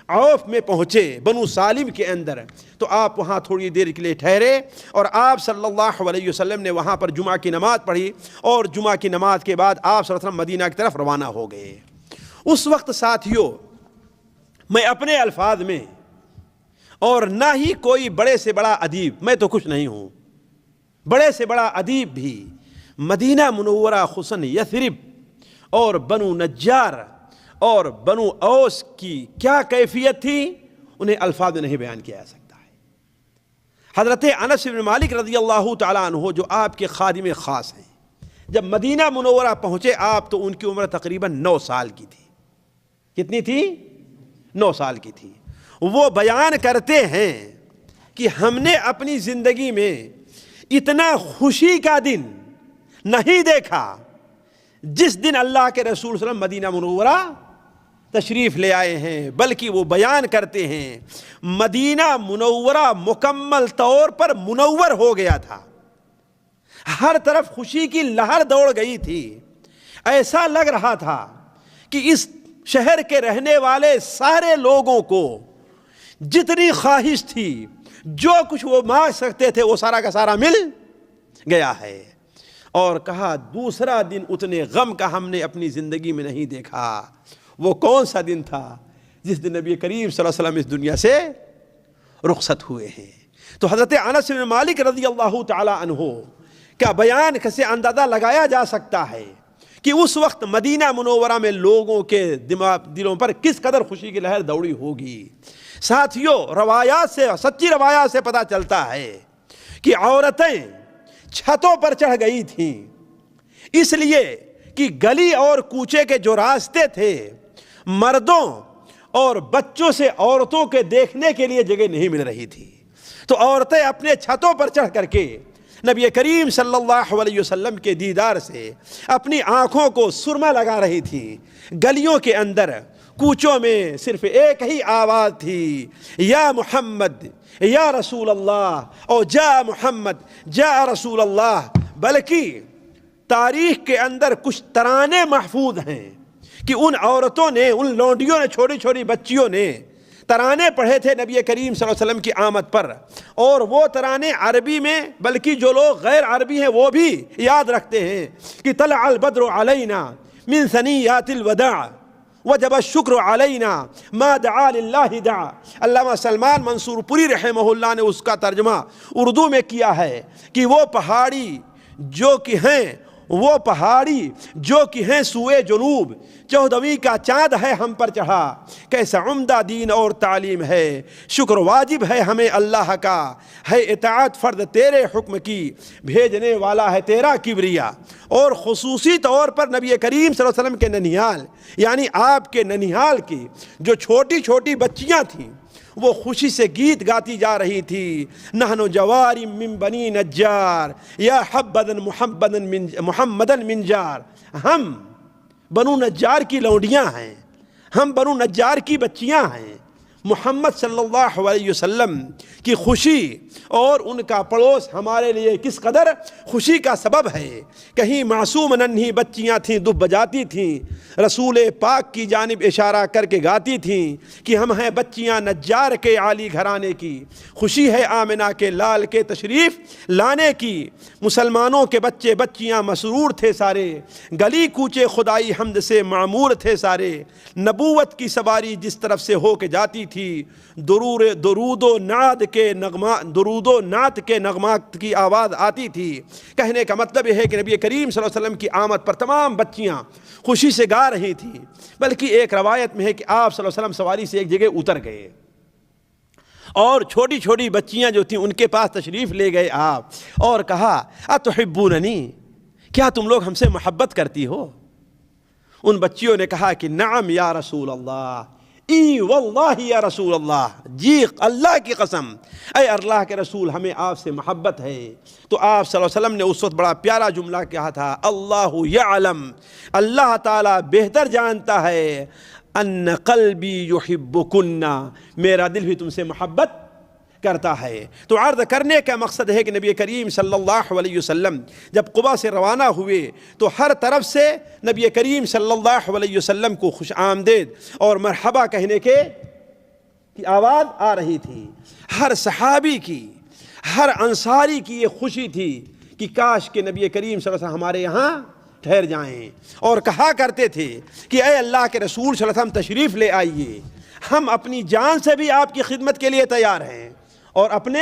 عوف میں پہنچے، بنو سالم کے اندر، تو آپ وہاں تھوڑی دیر کے لیے ٹھہرے، اور آپ صلی اللہ علیہ وسلم نے وہاں پر جمعہ کی نماز پڑھی، اور جمعہ کی نماز کے بعد آپ صلی اللہ علیہ وسلم مدینہ کی طرف روانہ ہو گئے۔ اس وقت ساتھیوں، میں اپنے الفاظ میں، اور نہ ہی کوئی بڑے سے بڑا ادیب، میں تو کچھ نہیں ہوں، بڑے سے بڑا ادیب بھی مدینہ منورہ خصوصاً یثرب اور بنو نجار اور بنو اوس کی کیا کیفیت تھی انہیں الفاظ میں نہیں بیان کیا جا سکتا ہے۔ حضرت انس بن مالک رضی اللہ تعالیٰ عنہ جو آپ کے خادم خاص ہیں، جب مدینہ منورہ پہنچے آپ تو ان کی عمر تقریباً 9 سال کی تھی۔ کتنی تھی؟ 9 سال کی تھی۔ وہ بیان کرتے ہیں کہ ہم نے اپنی زندگی میں اتنا خوشی کا دن نہیں دیکھا جس دن اللہ کے رسول صلی اللہ علیہ وسلم مدینہ منورہ تشریف لے آئے ہیں، بلکہ وہ بیان کرتے ہیں مدینہ منورہ مکمل طور پر منور ہو گیا تھا، ہر طرف خوشی کی لہر دوڑ گئی تھی، ایسا لگ رہا تھا کہ اس شہر کے رہنے والے سارے لوگوں کو جتنی خواہش تھی، جو کچھ وہ مانگ سکتے تھے، وہ سارا کا سارا مل گیا ہے۔ اور کہا دوسرا دن اتنے غم کا ہم نے اپنی زندگی میں نہیں دیکھا۔ وہ کون سا دن تھا؟ جس دن نبی کریم صلی اللہ علیہ وسلم اس دنیا سے رخصت ہوئے ہیں۔ تو حضرت انس بن مالک رضی اللہ تعالی عنہ کا بیان سے اندازہ لگایا جا سکتا ہے کہ اس وقت مدینہ منورہ میں لوگوں کے دلوں پر کس قدر خوشی کی لہر دوڑی ہوگی۔ ساتھیوں، روایات سے، سچی روایات سے پتہ چلتا ہے کہ عورتیں چھتوں پر چڑھ گئی تھیں، اس لیے کہ گلی اور کوچے کے جو راستے تھے مردوں اور بچوں سے عورتوں کے دیکھنے کے لیے جگہ نہیں مل رہی تھی، تو عورتیں اپنے چھتوں پر چڑھ کر کے نبی کریم صلی اللہ علیہ وسلم کے دیدار سے اپنی آنکھوں کو سرما لگا رہی تھی۔ گلیوں کے اندر، کوچوں میں صرف ایک ہی آواز تھی، یا محمد یا رسول اللہ، اور جا محمد جا رسول اللہ۔ بلکہ تاریخ کے اندر کچھ ترانے محفوظ ہیں کہ ان عورتوں نے، ان لونڈیوں نے، چھوٹی چھوٹی بچیوں نے ترانے پڑھے تھے نبی کریم صلی اللہ علیہ وسلم کی آمد پر، اور وہ ترانے عربی میں، بلکہ جو لوگ غیر عربی ہیں وہ بھی یاد رکھتے ہیں کہ طلع البدر علینا من ثنیات الوداع وجب الشکر علینا ما دعا للہ دعا۔ علامہ سلمان منصور پوری رحمہ اللہ نے اس کا ترجمہ اردو میں کیا ہے کہ وہ پہاڑی جو کہ ہیں سوئے جنوب، 14ویں کا چاند ہے ہم پر چڑھا، کیسا عمدہ دین اور تعلیم ہے، شکر واجب ہے ہمیں اللہ کا، ہے اطاعت فرد تیرے حکم کی، بھیجنے والا ہے تیرا کبریا۔ اور خصوصی طور پر نبی کریم صلی اللہ علیہ وسلم کے ننیال، یعنی آپ کے ننیال کی جو چھوٹی چھوٹی بچیاں تھیں، وہ خوشی سے گیت گاتی جا رہی تھی، نحن جواری من بنی نجار یا حبذا محمدا من جار۔ ہم بنو نجار کی لونڈیاں ہیں، ہم بنو نجار کی بچیاں ہیں، محمد صلی اللہ علیہ وسلم کی خوشی اور ان کا پڑوس ہمارے لیے کس قدر خوشی کا سبب ہے۔ کہیں معصوم ننھی بچیاں تھیں دف بجاتی تھیں، رسول پاک کی جانب اشارہ کر کے گاتی تھیں کہ ہم ہیں بچیاں نجار کے عالی گھرانے کی، خوشی ہے آمنہ کے لال کے تشریف لانے کی۔ مسلمانوں کے بچے بچیاں مسرور تھے سارے، گلی کوچے خدائی حمد سے معمور تھے سارے۔ نبوت کی سواری جس طرف سے ہو کے جاتی تھی، درود و نعت کے نغمات کی آواز آتی تھی۔ کہنے کا مطلب یہ ہے کہ نبی کریم صلی اللہ علیہ وسلم کی آمد پر تمام بچیاں خوشی سے گا رہی تھیں، بلکہ ایک روایت میں ہے کہ آپ صلی اللہ علیہ وسلم سواری سے ایک جگہ اتر گئے اور چھوٹی چھوٹی بچیاں جو تھیں ان کے پاس تشریف لے گئے آپ، اور کہا اتحبوننی، کیا تم لوگ ہم سے محبت کرتی ہو؟ ان بچیوں نے کہا کہ نعم یا رسول اللہ، ای واللہ یا رسول اللہ، جی اللہ کی قسم اے اللہ کے رسول ہمیں آپ سے محبت ہے۔ تو آپ صلی اللہ علیہ وسلم نے اس وقت بڑا پیارا جملہ کہا تھا، اللہ یعلم، اللہ تعالیٰ بہتر جانتا ہے، ان قلبی یحبکن، میرا دل بھی تم سے محبت کرتا ہے۔ تو عرض کرنے کا مقصد ہے کہ نبی کریم صلی اللہ علیہ وسلم جب قبا سے روانہ ہوئے تو ہر طرف سے نبی کریم صلی اللہ علیہ وسلم کو خوش آمدید اور مرحبا کہنے کی آواز آ رہی تھی۔ ہر صحابی کی، ہر انصاری کی یہ خوشی تھی کہ کاش کہ نبی کریم صلی اللہ علیہ وسلم ہمارے یہاں ٹھہر جائیں، اور کہا کرتے تھے کہ اے اللہ کے رسول صلی اللہ علیہ وسلم تشریف لے آئیے، ہم اپنی جان سے بھی آپ کی خدمت کے لیے تیار ہیں اور اپنے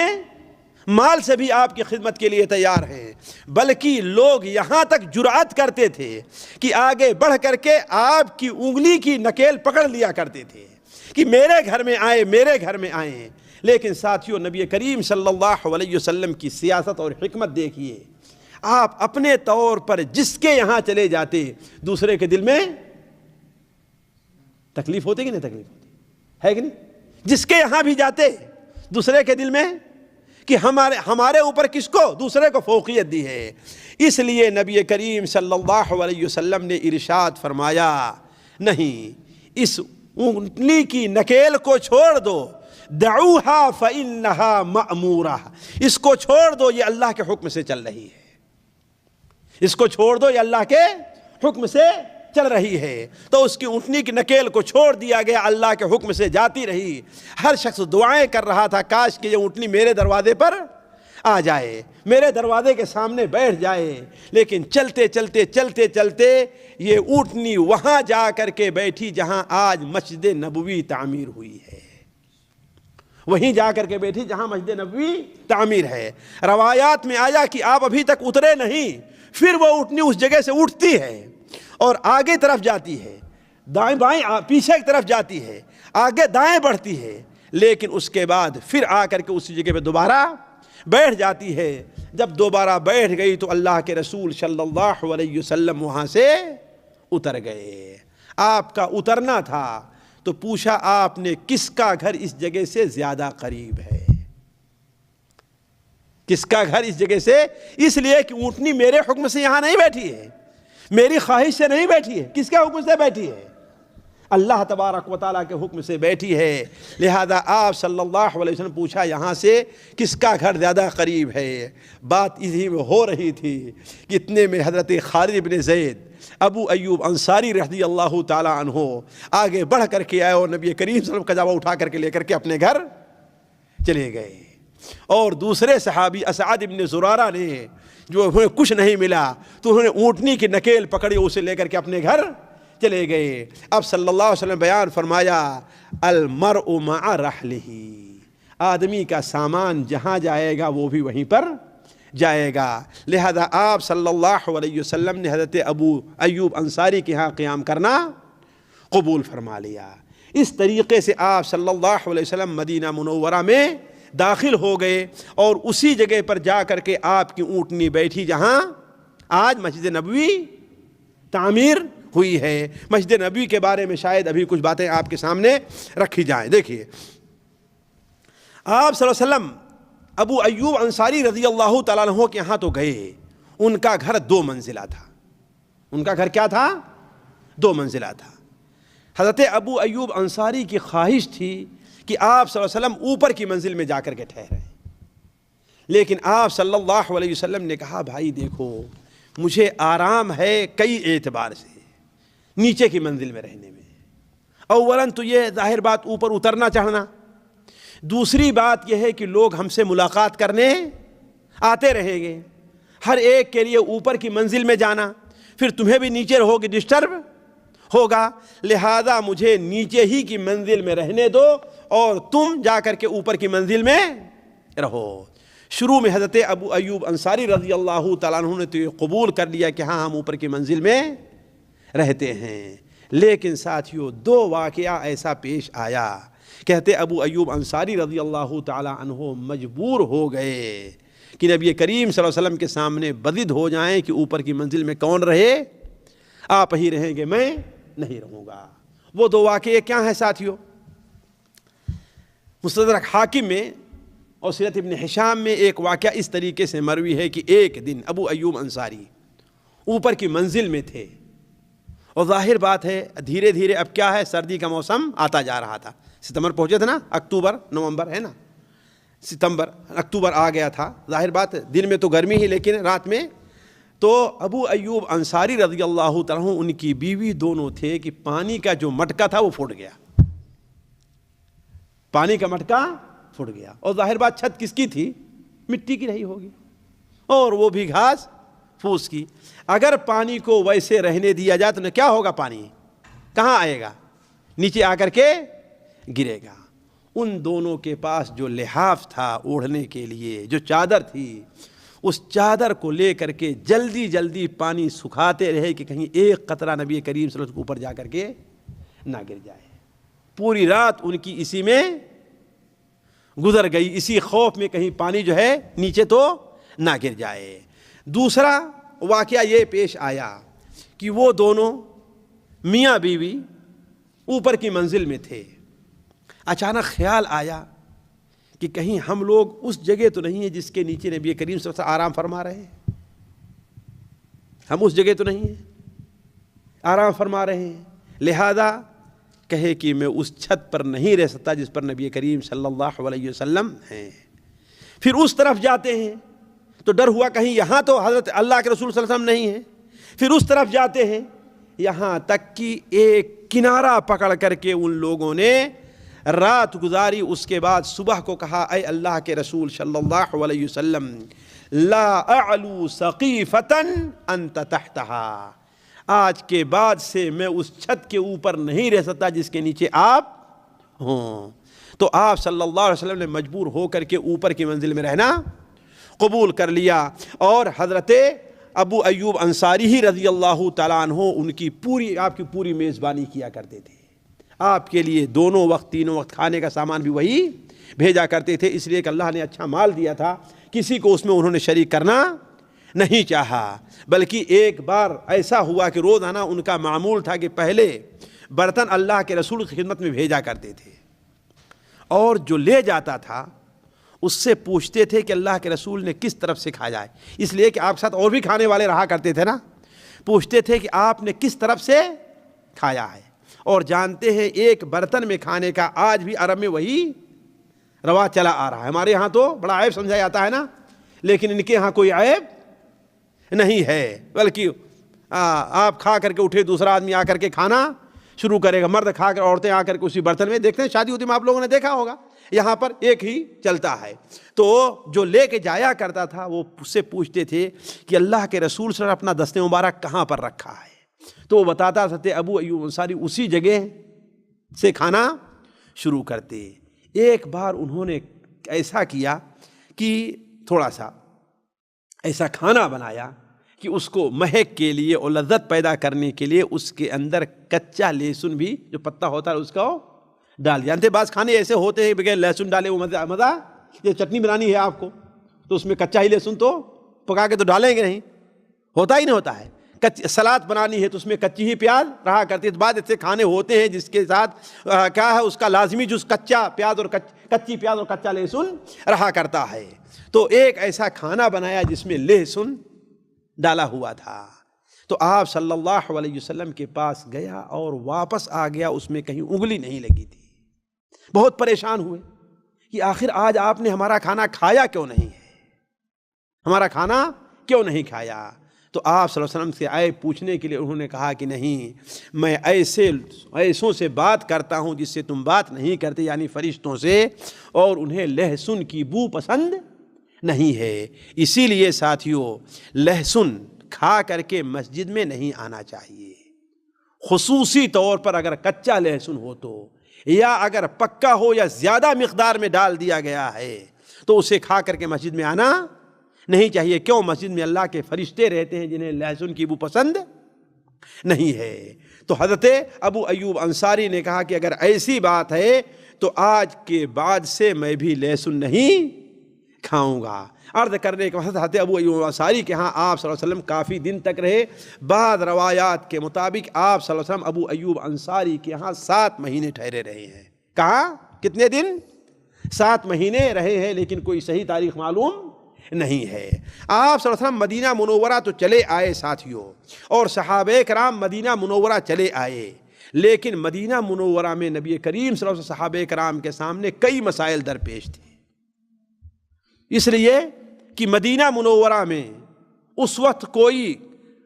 مال سے بھی آپ کی خدمت کے لیے تیار ہیں۔ بلکہ لوگ یہاں تک جرأت کرتے تھے کہ آگے بڑھ کر کے آپ کی انگلی کی نکیل پکڑ لیا کرتے تھے کہ میرے گھر میں آئیں، میرے گھر میں آئیں۔ لیکن ساتھیو، نبی کریم صلی اللہ علیہ وسلم کی سیاست اور حکمت دیکھیے، آپ اپنے طور پر جس کے یہاں چلے جاتے دوسرے کے دل میں تکلیف ہوتی کہ نہیں تکلیف ہوتی ہے کہ نہیں؟ جس کے یہاں بھی جاتے دوسرے کے دل میں کہ ہمارے اوپر کس کو؟ دوسرے کو فوقیت دی ہے۔ اس لیے نبی کریم صلی اللہ علیہ وسلم نے ارشاد فرمایا، نہیں، اس انگلی کی نکیل کو چھوڑ دو، دعوہا فإنہا مأمورہ، اس کو چھوڑ دو، یہ اللہ کے حکم سے چل رہی ہے، اس کو چھوڑ دو، یہ اللہ کے حکم سے چل رہی ہے۔ تو اس کی اونٹنی کی نکیل کو چھوڑ دیا گیا، اللہ کے حکم سے جاتی رہی۔ ہر شخص دعائیں کر رہا تھا، کاش کہ یہ اونٹنی میرے دروازے پر آ جائے، میرے دروازے کے سامنے بیٹھ جائے۔ لیکن چلتے چلتے چلتے چلتے یہ اونٹنی وہاں جا کر کے بیٹھی جہاں آج مسجد نبوی تعمیر ہوئی ہے، وہیں جا کر کے بیٹھی جہاں مسجد نبوی تعمیر ہے۔ روایات میں آیا کہ آپ ابھی تک اترے نہیں، پھر وہ اونٹنی اس جگہ سے اٹھتی ہے اور آگے طرف جاتی ہے، دائیں بائیں پیچھے کی طرف جاتی ہے، آگے دائیں بڑھتی ہے، لیکن اس کے بعد پھر آ کر کے اسی جگہ پہ دوبارہ بیٹھ جاتی ہے۔ جب دوبارہ بیٹھ گئی تو اللہ کے رسول صلی اللہ علیہ وسلم وہاں سے اتر گئے۔ آپ کا اترنا تھا تو پوچھا آپ نے کس کا گھر اس جگہ سے زیادہ قریب ہے؟ کس کا گھر اس جگہ سے؟ اس لیے کہ اونٹنی میرے حکم سے یہاں نہیں بیٹھی ہے، میری خواہش سے نہیں بیٹھی ہے، کس کے حکم سے بیٹھی ہے؟ اللہ تبارک و تعالیٰ کے حکم سے بیٹھی ہے۔ لہذا آپ صلی اللہ علیہ وسلم پوچھا یہاں سے کس کا گھر زیادہ قریب ہے؟ بات اسی میں ہو رہی تھی کہ اتنے میں حضرت خالد بن زید ابو ایوب انصاری رضی اللہ تعالیٰ عنہ آگے بڑھ کر کے آئے اور نبی کریم صلی اللہ علیہ وسلم کا جابہ اٹھا کر کے لے کر کے اپنے گھر چلے گئے۔ اور دوسرے صحابی اسعد بن زرارہ نے جو انہیں کچھ نہیں ملا تو انہوں نے اونٹنی کی نکیل پکڑی، اسے لے کر کے اپنے گھر چلے گئے۔ اب صلی اللہ علیہ وسلم بیان فرمایا، المرء مع رحلہ، آدمی کا سامان جہاں جائے گا وہ بھی وہیں پر جائے گا۔ لہذا آپ صلی اللہ علیہ وسلم نے حضرت ابو ایوب انصاری کے ہاں قیام کرنا قبول فرما لیا۔ اس طریقے سے آپ صلی اللہ علیہ وسلم مدینہ منورہ میں داخل ہو گئے اور اسی جگہ پر جا کر کے آپ کی اونٹنی بیٹھی جہاں آج مسجد نبوی تعمیر ہوئی ہے۔ مسجد نبوی کے بارے میں شاید ابھی کچھ باتیں آپ کے سامنے رکھی جائیں۔ دیکھیے، آپ صلی اللہ علیہ وسلم ابو ایوب انصاری رضی اللہ تعالیٰ عنہ کے یہاں تو گئے، ان کا گھر 2 منزلہ تھا۔ ان کا گھر کیا تھا؟ 2 منزلہ تھا۔ حضرت ابو ایوب انصاری کی خواہش تھی کہ آپ صلی اللہ علیہ وسلم اوپر کی منزل میں جا کر کے ٹھہرے، لیکن آپ صلی اللہ علیہ وسلم نے کہا بھائی دیکھو مجھے آرام ہے کئی اعتبار سے نیچے کی منزل میں رہنے میں۔ اولاً تو یہ ظاہر بات اوپر اترنا چڑھنا، دوسری بات یہ ہے کہ لوگ ہم سے ملاقات کرنے آتے رہیں گے، ہر ایک کے لیے اوپر کی منزل میں جانا، پھر تمہیں بھی نیچے رہو گے ڈسٹرب ہوگا، لہذا مجھے نیچے ہی کی منزل میں رہنے دو اور تم جا کر کے اوپر کی منزل میں رہو۔ شروع میں حضرت ابو ایوب انصاری رضی اللہ تعالیٰ عنہ نے تو یہ قبول کر لیا کہ ہاں ہم اوپر کی منزل میں رہتے ہیں، لیکن ساتھیوں دو واقعہ ایسا پیش آیا، کہتے ابو ایوب انصاری رضی اللہ تعالیٰ عنہ مجبور ہو گئے کہ نبی کریم صلی اللہ علیہ وسلم کے سامنے بدد ہو جائیں کہ اوپر کی منزل میں کون رہے، آپ ہی رہیں گے میں نہیں رہوں گا۔ وہ دو واقعے کیا ہیں ساتھیوں؟ مستدرک حاکم میں اور سیرت ابن ہشام میں ایک واقعہ اس طریقے سے مروی ہے کہ ایک دن ابو ایوب انصاری اوپر کی منزل میں تھے، اور ظاہر بات ہے دھیرے دھیرے اب کیا ہے سردی کا موسم آتا جا رہا تھا، ستمبر پہنچے تھے نا، اکتوبر نومبر ہے نا، ستمبر اکتوبر آ گیا تھا، ظاہر بات دن میں تو گرمی ہی لیکن رات میں تو ابو ایوب انصاری رضی اللہ تعالیٰ عنہ ان کی بیوی دونوں تھے کہ پانی کا جو مٹکا تھا وہ پھوٹ گیا، پانی کا مٹکا پھوٹ گیا، اور ظاہر بات چھت کس کی تھی، مٹی کی رہی ہوگی، اور وہ بھی گھاس پھوس کی۔ اگر پانی کو ویسے رہنے دیا جائے تو کیا ہوگا، پانی کہاں آئے گا، نیچے آ کر کے گرے گا۔ ان دونوں کے پاس جو لحاف تھا اوڑھنے کے لیے، جو چادر تھی، اس چادر کو لے کر کے جلدی جلدی پانی سکھاتے رہے کہ کہیں ایک قطرہ نبی کریم صلی اللہ علیہ وسلم کے اوپر جا کر کے نہ گر جائے۔ پوری رات ان کی اسی میں گزر گئی، اسی خوف میں کہیں پانی جو ہے نیچے تو نہ گر جائے۔ دوسرا واقعہ یہ پیش آیا کہ وہ دونوں میاں بیوی اوپر کی منزل میں تھے، اچانک خیال آیا کہ کہیں ہم لوگ اس جگہ تو نہیں ہیں جس کے نیچے نبی کریم صلی اللہ علیہ وسلم آرام فرما رہے ہیں، ہم اس جگہ تو نہیں ہیں آرام فرما رہے ہیں، لہذا کہے کہ میں اس چھت پر نہیں رہ سکتا جس پر نبی کریم صلی اللہ علیہ وسلم ہیں۔ پھر اس طرف جاتے ہیں تو ڈر ہوا کہیں یہاں تو حضرت اللہ کے رسول صلی اللہ علیہ وسلم نہیں ہیں، پھر اس طرف جاتے ہیں، یہاں تک کہ ایک کنارہ پکڑ کر کے ان لوگوں نے رات گزاری، اس کے بعد صبح کو کہا اے اللہ کے رسول صلی اللہ علیہ وسلم لا اعلو سقیفتا انت تحتہا، آج کے بعد سے میں اس چھت کے اوپر نہیں رہ سکتا جس کے نیچے آپ ہوں۔ تو آپ صلی اللہ علیہ وسلم نے مجبور ہو کر کے اوپر کی منزل میں رہنا قبول کر لیا، اور حضرت ابو ایوب انصاری ہی رضی اللہ تعالیٰ عنہ ان کی آپ کی پوری میزبانی کیا کرتے تھے، آپ کے لیے دونوں وقت تینوں وقت کھانے کا سامان بھی وہی بھیجا کرتے تھے، اس لیے کہ اللہ نے اچھا مال دیا تھا، کسی کو اس میں انہوں نے شریک کرنا نہیں چاہا۔ بلکہ ایک بار ایسا ہوا کہ روزانہ ان کا معمول تھا کہ پہلے برتن اللہ کے رسول کی خدمت میں بھیجا کرتے تھے، اور جو لے جاتا تھا اس سے پوچھتے تھے کہ اللہ کے رسول نے کس طرف سے کھایا ہے، اس لیے کہ آپ کے ساتھ اور بھی کھانے والے رہا کرتے تھے نا، پوچھتے تھے کہ آپ نے کس طرف سے کھایا ہے، اور جانتے ہیں ایک برتن میں کھانے کا آج بھی عرب میں وہی رواج چلا آ رہا ہے۔ ہمارے ہاں تو بڑا عیب سمجھا جاتا ہے نا، لیکن ان کے ہاں کوئی عیب نہیں ہے، بلکہ آپ کھا کر کے اٹھے دوسرا آدمی آ کر کے کھانا شروع کرے گا، مرد کھا کر عورتیں آ کر کے اسی برتن میں، دیکھتے ہیں شادی ہوتی میں آپ لوگوں نے دیکھا ہوگا، یہاں پر ایک ہی چلتا ہے۔ تو جو لے کے جایا کرتا تھا وہ اس سے پوچھتے تھے کہ اللہ کے رسول صلی اللہ علیہ وسلم اپنا دست مبارک کہاں پر رکھا ہے، تو وہ بتاتا تھا ابو ایوب انصاری اسی جگہ سے کھانا شروع کرتے۔ ایک بار انہوں نے ایسا کیا کہ تھوڑا سا ایسا کھانا بنایا کہ اس کو مہک کے لیے اور لذت پیدا کرنے کے لیے اس کے اندر کچا لہسن بھی جو پتا ہوتا ہے اس کو ڈال دیا۔ جانتے بعض کھانے ایسے ہوتے ہیں بغیر لہسن ڈالے وہ مزہ، یہ چٹنی بنانی ہے آپ کو تو اس میں کچا ہی لہسن تو پکا کے تو ڈالیں گے نہیں، ہوتا ہی نہیں ہوتا ہے۔ سلاد بنانی ہے تو اس میں کچی ہی پیاز رہا کرتی ہے، بعد ایسے کھانے ہوتے ہیں جس کے ساتھ کیا ہے اس کا لازمی جز کچا پیاز اور کچی پیاز اور کچا لہسن رہا کرتا ہے۔ تو ایک ایسا کھانا بنایا جس میں لہسن ڈالا ہوا تھا، تو آپ صلی اللہ علیہ وسلم کے پاس گیا اور واپس آ گیا، اس میں کہیں انگلی نہیں لگی تھی۔ بہت پریشان ہوئے کہ آخر آج آپ نے ہمارا کھانا کھایا کیوں نہیں ہے، ہمارا کھانا کیوں نہیں کھایا؟ تو آپ صلی اللہ علیہ وسلم سے آئے پوچھنے کے لیے، انہوں نے کہا کہ نہیں، میں ایسوں سے بات کرتا ہوں جس سے تم بات نہیں کرتے، یعنی فرشتوں سے، اور انہیں لہسن کی بو پسند نہیں ہے، اسی لیے ساتھیوں لہسن کھا کر کے مسجد میں نہیں آنا چاہیے، خصوصی طور پر اگر کچا لہسن ہو تو، یا اگر پکا ہو یا زیادہ مقدار میں ڈال دیا گیا ہے تو اسے کھا کر کے مسجد میں آنا نہیں چاہیے۔ کیوں؟ مسجد میں اللہ کے فرشتے رہتے ہیں جنہیں لہسن کی بو پسند نہیں ہے۔ تو حضرت ابو ایوب انصاری نے کہا کہ اگر ایسی بات ہے تو آج کے بعد سے میں بھی لہسن نہیں کھاؤں گا۔ عرض کرنے کے بعد حضرت ابو ایوب انصاری کے ہاں آپ صلی اللہ علیہ وسلم کافی دن تک رہے۔ بعض روایات کے مطابق آپ صلی اللہ علیہ وسلم ابو ایوب انصاری کے ہاں 7 مہینے ٹھہرے رہے ہیں۔ کہاں؟ کتنے دن؟ 7 مہینے رہے ہیں، لیکن کوئی صحیح تاریخ معلوم نہیں ہے۔ آپ صلی اللہ علیہ وسلم مدینہ منورہ تو چلے آئے ساتھیوں، اور صحابہ کرام مدینہ منورہ چلے آئے، لیکن مدینہ منورہ میں نبی کریم صلی اللہ علیہ وسلم صحابہ کرام کے سامنے کئی مسائل درپیش تھے، اس لیے کہ مدینہ منورہ میں اس وقت کوئی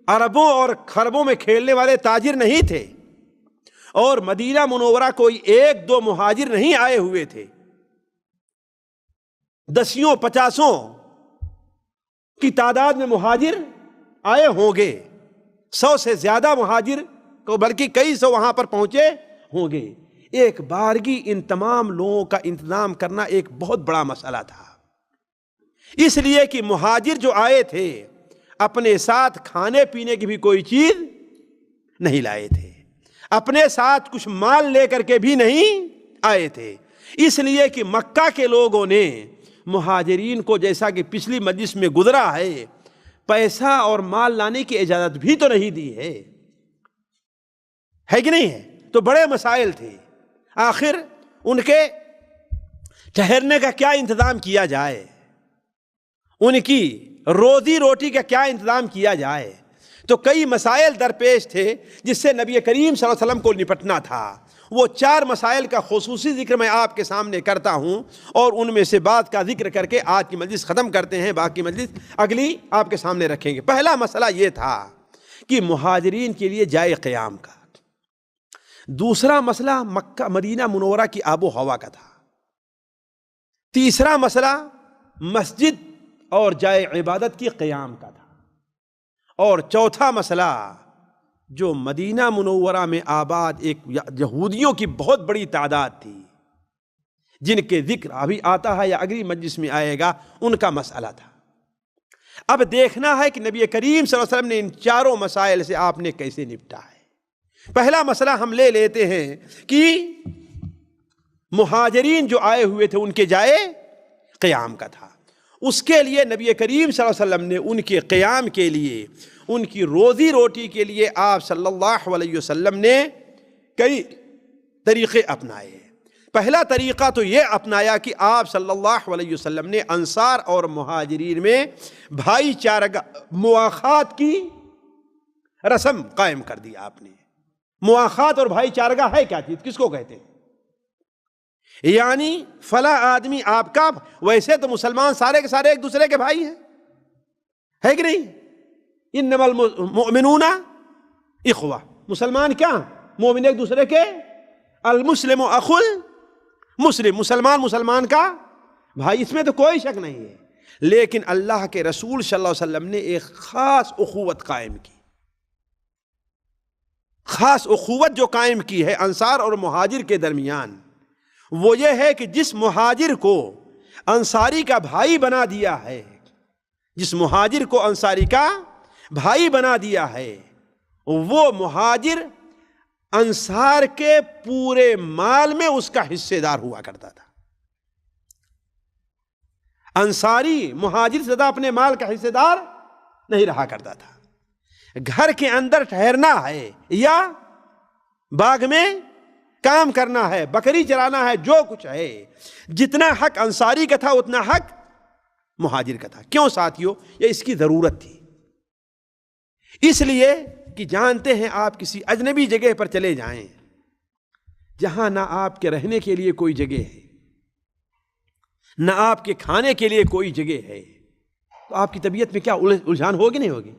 اربوں اور خربوں میں کھیلنے والے تاجر نہیں تھے، اور مدینہ منورہ کوئی 1-2 مہاجر نہیں آئے ہوئے تھے، 10-50 کی تعداد میں مہاجر آئے ہوں گے، 100 سے زیادہ مہاجر کو، بلکہ کئی سو وہاں پر پہنچے ہوں گے۔ ایک بارگی ان تمام لوگوں کا انتظام کرنا ایک بہت بڑا مسئلہ تھا، اس لیے کہ مہاجر جو آئے تھے اپنے ساتھ کھانے پینے کی بھی کوئی چیز نہیں لائے تھے، اپنے ساتھ کچھ مال لے کر کے بھی نہیں آئے تھے، اس لیے کہ مکہ کے لوگوں نے مہاجرین کو، جیسا کہ پچھلی مجلس میں گزرا ہے، پیسہ اور مال لانے کی اجازت بھی تو نہیں دی ہے کہ نہیں ہے؟ تو بڑے مسائل تھے، آخر ان کے ٹھہرنے کا کیا انتظام کیا جائے، ان کی روزی روٹی کا کیا انتظام کیا جائے، تو کئی مسائل درپیش تھے جس سے نبی کریم صلی اللہ علیہ وسلم کو نپٹنا تھا۔ وہ 4 مسائل کا خصوصی ذکر میں آپ کے سامنے کرتا ہوں، اور ان میں سے بعض کا ذکر کر کے آج کی مجلس ختم کرتے ہیں، باقی مجلس اگلی آپ کے سامنے رکھیں گے۔ پہلا مسئلہ یہ تھا کہ مہاجرین کے لیے جائے قیام کا، دوسرا مسئلہ مکہ مدینہ منورہ کی آب و ہوا کا تھا، تیسرا مسئلہ مسجد اور جائے عبادت کی قیام کا تھا، اور چوتھا مسئلہ جو مدینہ منورہ میں آباد ایک یہودیوں کی بہت بڑی تعداد تھی، جن کے ذکر ابھی آتا ہے یا اگلی مجلس میں آئے گا، ان کا مسئلہ تھا۔ اب دیکھنا ہے کہ نبی کریم صلی اللہ علیہ وسلم نے ان 4 مسائل سے آپ نے کیسے نپٹا ہے۔ پہلا مسئلہ ہم لے لیتے ہیں کہ مہاجرین جو آئے ہوئے تھے ان کے جائے قیام کا تھا۔ اس کے لیے نبی کریم صلی اللہ علیہ وسلم نے ان کے قیام کے لیے، ان کی روزی روٹی کے لیے آپ صلی اللہ علیہ وسلم نے کئی طریقے اپنائے۔ پہلا طریقہ تو یہ اپنایا کہ آپ صلی اللہ علیہ وسلم نے انصار اور مہاجرین میں بھائی چارہ مواخات کی رسم قائم کر دی آپ نے۔ مواخات اور بھائی چارہ ہے کیا چیز، کس کو کہتے ہیں؟ یعنی فلاں آدمی آپ کا، ویسے تو مسلمان سارے کے سارے ایک دوسرے کے بھائی ہیں، ہے کہ نہیں؟ انما المؤمنون اخوہ، مسلمان کیا؟ مومن ایک دوسرے کے، المسلم اخو المسلم، مسلمان مسلمان کا بھائی، اس میں تو کوئی شک نہیں ہے۔ لیکن اللہ کے رسول صلی اللہ علیہ وسلم نے ایک خاص اخوت قائم کی، خاص اخوت جو قائم کی ہے انصار اور مہاجر کے درمیان، وہ یہ ہے کہ جس مہاجر کو انصاری کا بھائی بنا دیا ہے، جس مہاجر کو انصاری کا بھائی بنا دیا ہے، وہ مہاجر انصار کے پورے مال میں اس کا حصے دار ہوا کرتا تھا۔ انصاری مہاجر سے زیادہ اپنے مال کا حصے دار نہیں رہا کرتا تھا۔ گھر کے اندر ٹھہرنا ہے یا باغ میں کام کرنا ہے، بکری چرانا ہے، جو کچھ ہے، جتنا حق انصاری کا تھا اتنا حق مہاجر کا تھا۔ کیوں ساتھیوں؟ یہ اس کی ضرورت تھی، اس لیے کہ جانتے ہیں آپ کسی اجنبی جگہ پر چلے جائیں، جہاں نہ آپ کے رہنے کے لیے کوئی جگہ ہے، نہ آپ کے کھانے کے لیے کوئی جگہ ہے، تو آپ کی طبیعت میں کیا الجھان ہوگی نہیں ہوگی؟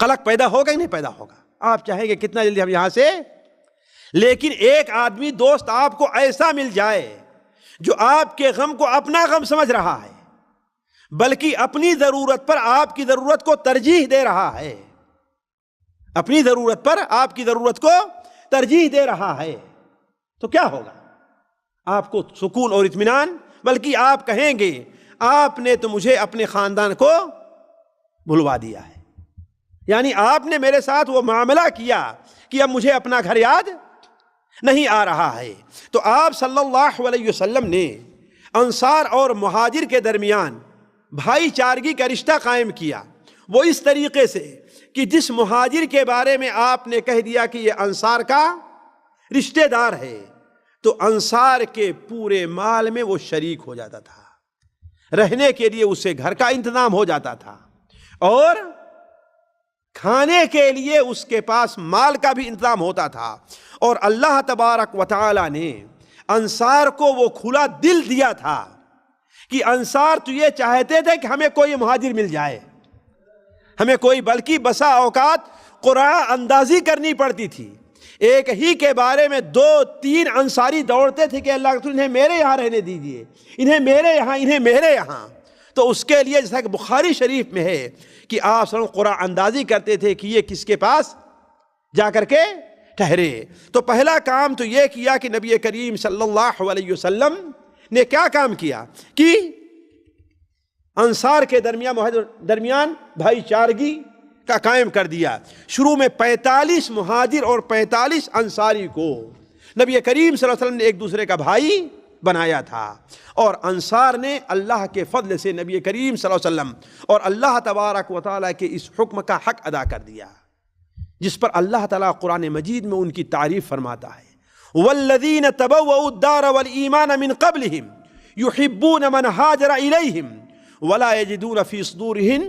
قلق پیدا ہوگا ہی نہیں پیدا ہوگا؟ آپ چاہیں گے کتنا جلدی ہم یہاں سے، لیکن ایک آدمی دوست آپ کو ایسا مل جائے جو آپ کے غم کو اپنا غم سمجھ رہا ہے، بلکہ اپنی ضرورت پر آپ کی ضرورت کو ترجیح دے رہا ہے، اپنی ضرورت پر آپ کی ضرورت کو ترجیح دے رہا ہے، تو کیا ہوگا؟ آپ کو سکون اور اطمینان، بلکہ آپ کہیں گے آپ نے تو مجھے اپنے خاندان کو بھلوا دیا ہے، یعنی آپ نے میرے ساتھ وہ معاملہ کیا کہ اب مجھے اپنا گھر یاد نہیں آ رہا ہے۔ تو آپ صلی اللہ علیہ وسلم نے انصار اور مہاجر کے درمیان بھائی چارگی کا رشتہ قائم کیا، وہ اس طریقے سے کہ جس مہاجر کے بارے میں آپ نے کہہ دیا کہ یہ انصار کا رشتہ دار ہے، تو انصار کے پورے مال میں وہ شریک ہو جاتا تھا، رہنے کے لیے اسے گھر کا انتظام ہو جاتا تھا، اور کھانے کے لیے اس کے پاس مال کا بھی انتظام ہوتا تھا۔ اور اللہ تبارک و تعالی نے انصار کو وہ کھلا دل دیا تھا کہ انصار تو یہ چاہتے تھے کہ ہمیں کوئی مہاجر مل جائے، ہمیں کوئی، بلکہ بسا اوقات قرعہ اندازی کرنی پڑتی تھی، ایک ہی کے بارے میں 2-3 انصاری دوڑتے تھے کہ اللہ کے رسول انہیں میرے یہاں رہنے دیجئے، انہیں میرے یہاں، انہیں میرے یہاں۔ تو اس کے لیے جیسا کہ بخاری شریف میں ہے کہ آپ صلی اللہ علیہ وسلم قرعہ اندازی کرتے تھے کہ یہ کس کے پاس جا کر کے ٹھہرے۔ تو پہلا کام تو یہ کیا کہ نبی کریم صلی اللہ علیہ وسلم نے کیا کام کیا کہ انصار کے درمیان بھائی چارگی کا قائم کر دیا۔ شروع میں 45 مہاجر اور 45 انصاری کو نبی کریم صلی اللہ علیہ وسلم نے ایک دوسرے کا بھائی بنایا تھا، اور انصار نے اللہ کے فضل سے نبی کریم صلی اللہ علیہ وسلم اور اللہ تبارک و تعالیٰ کے اس حکم کا حق ادا کر دیا، جس پر اللہ تعالیٰ قرآن مجید میں ان کی تعریف فرماتا ہے، وَالَّذِينَ تَبَوَّؤُوا الدَّارَ وَالْإِيمَانَ مِنْ قَبْلِهِمْ يُحِبُّونَ مَنْ هَاجَرَ إِلَيْهِمْ وَلَا يَجِدُونَ فِي صُدُورِهِمْ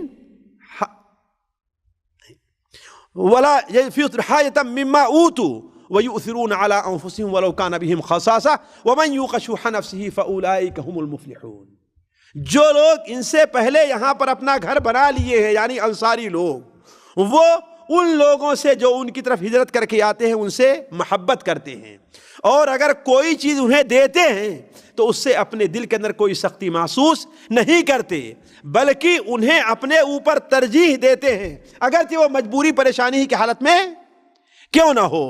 حَاجَةً مِّمَّا أُوتُوا وَيُؤْثِرُونَ عَلَىٰ أَنفُسِهِمْ وَلَوْ كَانَ بِهِمْ خَصَاصَةٌ وَمَنْ يُوقَ شُحَّ نَفْسِهِ فَأُولَٰئِكَ هُمُ الْمُفْلِحُونَ۔ جو لوگ ان سے پہلے یہاں پر اپنا گھر بنا لیے ہیں، یعنی انصاری لوگ، وہ ان لوگوں سے جو ان کی طرف ہجرت کر کے آتے ہیں ان سے محبت کرتے ہیں، اور اگر کوئی چیز انہیں دیتے ہیں تو اس سے اپنے دل کے اندر کوئی سختی محسوس نہیں کرتے، بلکہ انہیں اپنے اوپر ترجیح دیتے ہیں، اگرچہ وہ مجبوری پریشانی کی حالت میں کیوں نہ ہو۔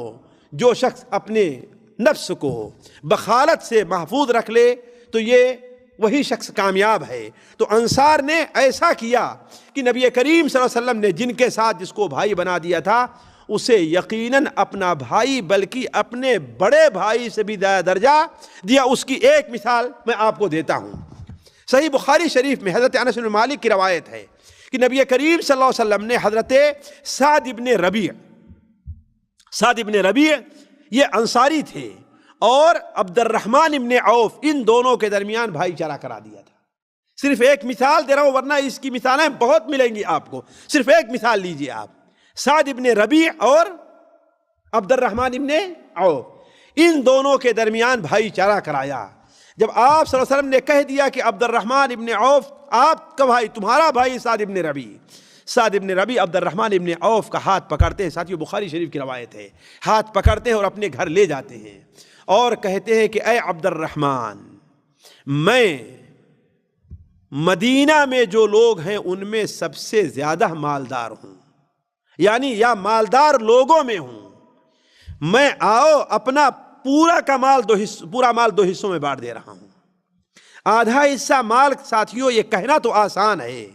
جو شخص اپنے نفس کو بخالت سے محفوظ رکھ لے تو یہ وہی شخص کامیاب ہے۔ تو انصار نے ایسا کیا کہ نبی کریم صلی اللہ علیہ وسلم نے جن کے ساتھ جس کو بھائی بنا دیا تھا اسے یقیناً اپنا بھائی بلکہ اپنے بڑے بھائی سے بھی زیادہ درجہ دیا۔ اس کی ایک مثال میں آپ کو دیتا ہوں۔ صحیح بخاری شریف میں حضرت انس بن مالک کی روایت ہے کہ نبی کریم صلی اللہ علیہ وسلم نے حضرت سعد ابن ربیع یہ انصاری تھے، اور عبد الرحمن ابن عوف، ان دونوں کے درمیان بھائی چارہ کرا دیا تھا۔ صرف ایک مثال دے رہا ہوں، ورنہ اس کی مثالیں بہت ملیں گی آپ کو، صرف ایک مثال لیجئے آپ۔ سعد ابن ربیع اور عبد الرحمن ابن عوف، ان دونوں کے درمیان بھائی چارہ کرایا۔ جب آپ صلی اللہ علیہ وسلم نے کہہ دیا کہ عبد الرحمن ابن عوف آپ کا بھائی، تمہارا بھائی سعد ابن ربیع عبد الرحمن ابن عوف کا ہاتھ پکڑتے ہیں، ساتھیو بخاری شریف کی روایت ہے، ہاتھ پکڑتے ہیں اور اپنے گھر لے جاتے ہیں اور کہتے ہیں کہ اے عبد الرحمن، میں مدینہ میں جو لوگ ہیں ان میں سب سے زیادہ مالدار ہوں، یعنی یا مالدار لوگوں میں ہوں، میں آؤ اپنا پورا مال دو حصوں میں بانٹ دے رہا ہوں۔ آدھا حصہ مال، ساتھیوں یہ کہنا تو آسان ہے،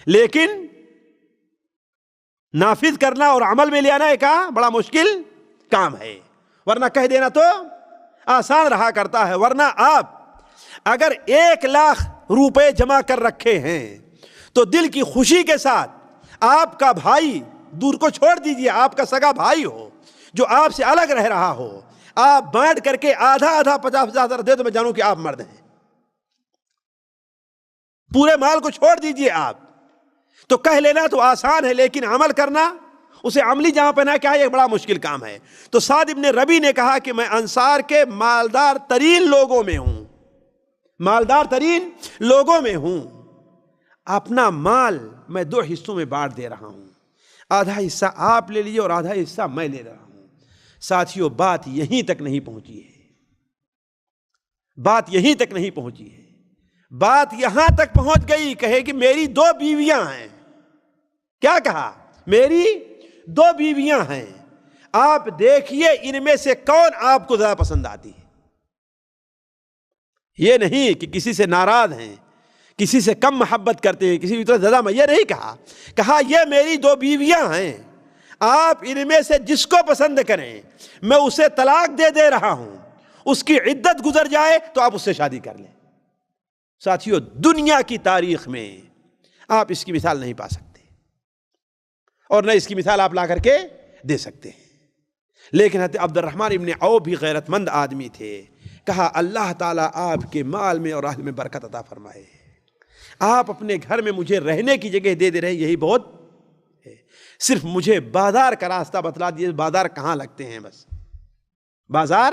لیکن نافذ کرنا اور عمل میں لے آنا ایک بڑا مشکل کام ہے، ورنہ کہہ دینا تو آسان رہا کرتا ہے۔ ورنہ آپ اگر 1,00,000 روپے جمع کر رکھے ہیں تو دل کی خوشی کے ساتھ آپ کا بھائی، دور کو چھوڑ دیجئے، آپ کا سگا بھائی ہو جو آپ سے الگ رہ رہا ہو، آپ بانٹ کر کے آدھا 50,000 دے تو میں جانوں کہ آپ مرد ہیں۔ پورے مال کو چھوڑ دیجئے آپ، تو کہہ لینا تو آسان ہے، لیکن عمل کرنا اسے عملی جہاں پہنا کیا یہ بڑا مشکل کام ہے. تو سعد ابن ربی نے کہا کہ میں انصار کے مالدار ترین لوگوں میں ہوں، مالدار ترین لوگوں میں ہوں. اپنا مال میں 2 حصوں میں بانٹ دے رہا ہوں، آدھا حصہ آپ لے لیجیے اور آدھا حصہ میں لے رہا ہوں. ساتھیوں بات یہیں تک نہیں پہنچی ہے، بات یہیں تک نہیں پہنچی ہے، بات یہاں تک پہنچ گئی. کہے کہ میری 2 بیویاں ہیں. کیا کہا؟ میری 2 بیویاں ہیں، آپ دیکھیے ان میں سے کون آپ کو زیادہ پسند آتی ہے. یہ نہیں کہ کسی سے ناراض ہیں، کسی سے کم محبت کرتے ہیں، کسی بھی طرح زیادہ. یہ نہیں کہا، کہا یہ میری 2 بیویاں ہیں، آپ ان میں سے جس کو پسند کریں میں اسے طلاق دے رہا ہوں، اس کی عدت گزر جائے تو آپ اس سے شادی کر لیں. ساتھیوں دنیا کی تاریخ میں آپ اس کی مثال نہیں پا سکتے، اور نہ اس کی مثال آپ لا کر کے دے سکتے ہیں. لیکن حضرت عبد الرحمن ابن عوف بھی غیرت مند آدمی تھے. کہا اللہ تعالیٰ آپ کے مال میں اور اہل میں برکت عطا فرمائے، آپ اپنے گھر میں مجھے رہنے کی جگہ دے رہے ہیں، یہی بہت ہے. صرف مجھے بازار کا راستہ بتلا دیجیے، بازار کہاں لگتے ہیں، بس بازار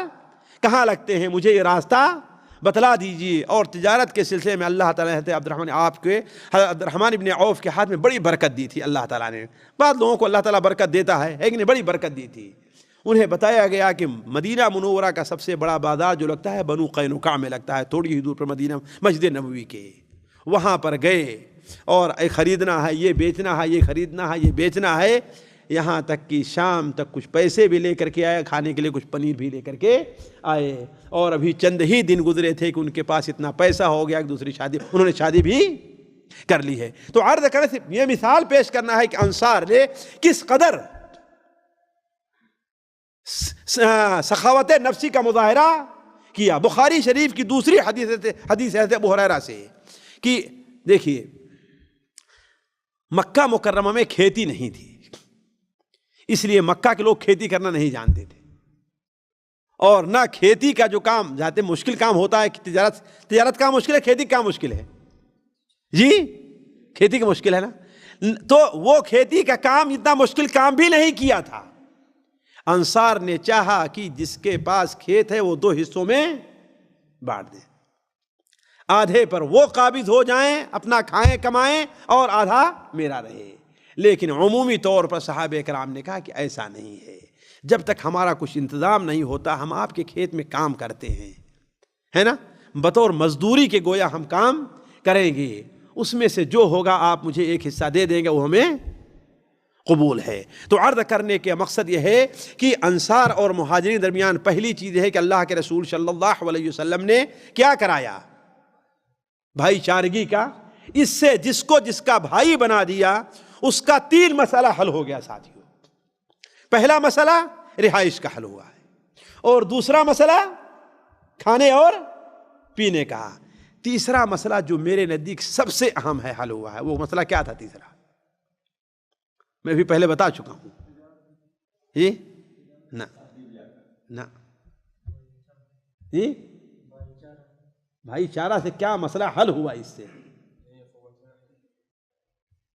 کہاں لگتے ہیں مجھے یہ راستہ بتلا دیجیے. اور تجارت کے سلسلے میں اللہ تعالیٰ نے عبد الرحمن ابن عوف کے ہاتھ میں بڑی برکت دی تھی. اللہ تعالیٰ نے، بعض لوگوں کو اللہ تعالیٰ برکت دیتا ہے لیکن بڑی برکت دی تھی. انہیں بتایا گیا کہ مدینہ منورہ کا سب سے بڑا بازار جو لگتا ہے بنو قینقاع میں لگتا ہے، تھوڑی ہی دور پر مدینہ مسجد نبوی کے. وہاں پر گئے اور خریدنا ہے، یہ بیچنا ہے، یہ خریدنا ہے، یہ بیچنا ہے. یہاں تک کہ شام تک کچھ پیسے بھی لے کر کے آئے، کھانے کے لیے کچھ پنیر بھی لے کر کے آئے. اور ابھی چند ہی دن گزرے تھے کہ ان کے پاس اتنا پیسہ ہو گیا کہ دوسری شادی انہوں نے شادی بھی کر لی ہے. تو عرض کرنے سے یہ مثال پیش کرنا ہے کہ انصار نے کس قدر سخاوت نفسی کا مظاہرہ کیا. بخاری شریف کی دوسری حدیث ہے ابو ہریرہ سے کہ دیکھیے مکہ مکرمہ میں کھیتی نہیں تھی، اس لیے مکہ کے لوگ کھیتی کرنا نہیں جانتے تھے، اور نہ کھیتی کا جو کام جاتے مشکل کام ہوتا ہے. تجارت کا مشکل ہے، کھیتی کا مشکل ہے. جی کھیتی کا مشکل ہے نا. تو وہ کھیتی کا کام اتنا مشکل کام بھی نہیں کیا تھا. انصار نے چاہا کہ جس کے پاس کھیت ہے وہ 2 حصوں میں بانٹ دے، آدھے پر وہ قابض ہو جائیں، اپنا کھائیں کمائیں، اور آدھا میرا رہے. لیکن عمومی طور پر صحابہ کرام نے کہا کہ ایسا نہیں ہے، جب تک ہمارا کچھ انتظام نہیں ہوتا ہم آپ کے کھیت میں کام کرتے ہیں، ہے نا، بطور مزدوری کے گویا ہم کام کریں گے، اس میں سے جو ہوگا آپ مجھے ایک حصہ دے دیں گے، وہ ہمیں قبول ہے. تو عرض کرنے کے مقصد یہ ہے کہ انصار اور مہاجرین درمیان پہلی چیز ہے کہ اللہ کے رسول صلی اللہ علیہ وسلم نے کیا کرایا؟ بھائی چارگی کا. اس سے جس کو جس کا بھائی بنا دیا اس کا 3 مسئلہ حل ہو گیا ساتھیوں. پہلا مسئلہ رہائش کا حل ہوا ہے، اور دوسرا مسئلہ کھانے اور پینے کا. تیسرا مسئلہ جو میرے نزدیک سب سے اہم ہے حل ہوا ہے. وہ مسئلہ کیا تھا تیسرا؟ میں بھی پہلے بتا چکا ہوں. جی نہ جی بھائی چارہ سے کیا مسئلہ حل ہوا؟ اس سے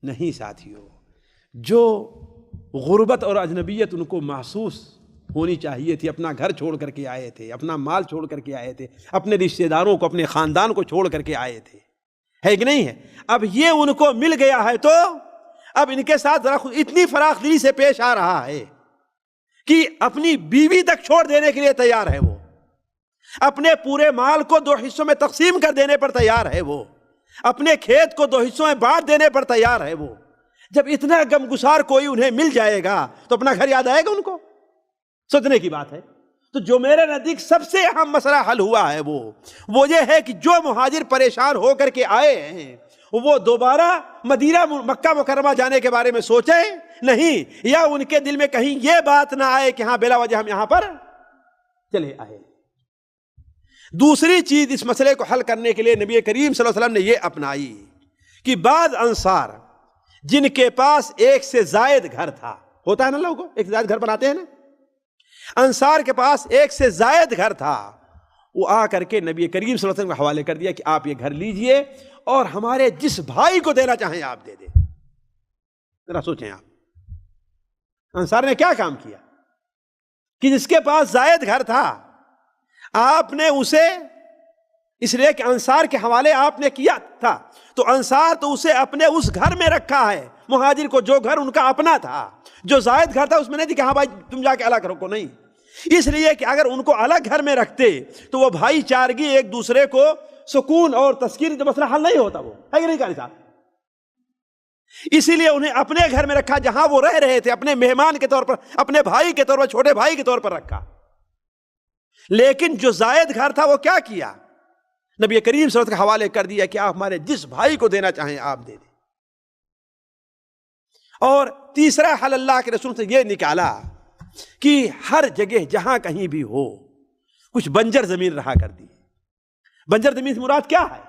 نہیں ساتھیوں. جو غربت اور اجنبیت ان کو محسوس ہونی چاہیے تھی، اپنا گھر چھوڑ کر کے آئے تھے، اپنا مال چھوڑ کر کے آئے تھے، اپنے رشتہ داروں کو، اپنے خاندان کو چھوڑ کر کے آئے تھے، ہے کہ نہیں ہے؟ اب یہ ان کو مل گیا ہے تو اب ان کے ساتھ ذرا اتنی فراخ دلی سے پیش آ رہا ہے کہ اپنی بیوی تک چھوڑ دینے کے لیے تیار ہے. وہ اپنے پورے مال کو 2 حصوں میں تقسیم کر دینے پر تیار ہے. وہ اپنے کھیت کو 2 حصوں میں بانٹ دینے پر تیار ہے. وہ جب اتنا غمگسار کوئی انہیں مل جائے گا تو اپنا گھر یاد آئے گا ان کو؟ سوچنے کی بات ہے. تو جو میرے نزدیک سب سے اہم مسئلہ حل ہوا ہے وہ یہ ہے کہ جو مہاجر پریشان ہو کر کے آئے ہیں وہ دوبارہ مدینہ مکہ مکرمہ جانے کے بارے میں سوچیں نہیں، یا ان کے دل میں کہیں یہ بات نہ آئے کہ ہاں بلا وجہ ہم یہاں پر چلے آئے. دوسری چیز اس مسئلے کو حل کرنے کے لیے نبی کریم صلی اللہ علیہ وسلم نے یہ اپنائی کہ بعض انصار جن کے پاس 1 سے زائد گھر تھا، ہوتا ہے نا لوگوں کو 1 سے زائد گھر بناتے ہیں نا، انصار کے پاس 1 سے زائد گھر تھا، وہ آ کر کے نبی کریم صلی اللہ علیہ وسلم کو حوالے کر دیا کہ آپ یہ گھر لیجئے اور ہمارے جس بھائی کو دینا چاہیں آپ دے دیں. ذرا سوچیں آپ، انصار نے کیا کام کیا کہ جس کے پاس زائد گھر تھا آپ نے اسے، اس لیے کہ انصار کے حوالے آپ نے کیا تھا، تو انصار تو اسے اپنے اس گھر میں رکھا ہے، مہاجر کو جو گھر ان کا اپنا تھا، جو زائد گھر تھا اس میں نہیں تھی کہ ہاں بھائی تم جا کے الگ رکھو، نہیں، اس لیے کہ اگر ان کو الگ گھر میں رکھتے تو وہ بھائی چارگی ایک دوسرے کو سکون اور تسکین، تو مسئلہ حل نہیں ہوتا، وہ ہے کہ نہیں قاری صاحب؟ اسی لیے انہیں اپنے گھر میں رکھا جہاں وہ رہ رہے تھے، اپنے مہمان کے طور پر، اپنے بھائی کے طور پر، چھوٹے بھائی کے طور پر رکھا۔ لیکن جو زائد گھر تھا وہ کیا کیا؟ نبی کریم صلی اللہ علیہ وسلم کے حوالے کر دیا کہ آپ ہمارے جس بھائی کو دینا چاہیں آپ دے دیں۔ اور تیسرا حل اللہ کے رسول سے یہ نکالا کہ ہر جگہ جہاں کہیں بھی ہو کچھ بنجر زمین رہا کر دی۔ بنجر زمین سے مراد کیا ہے؟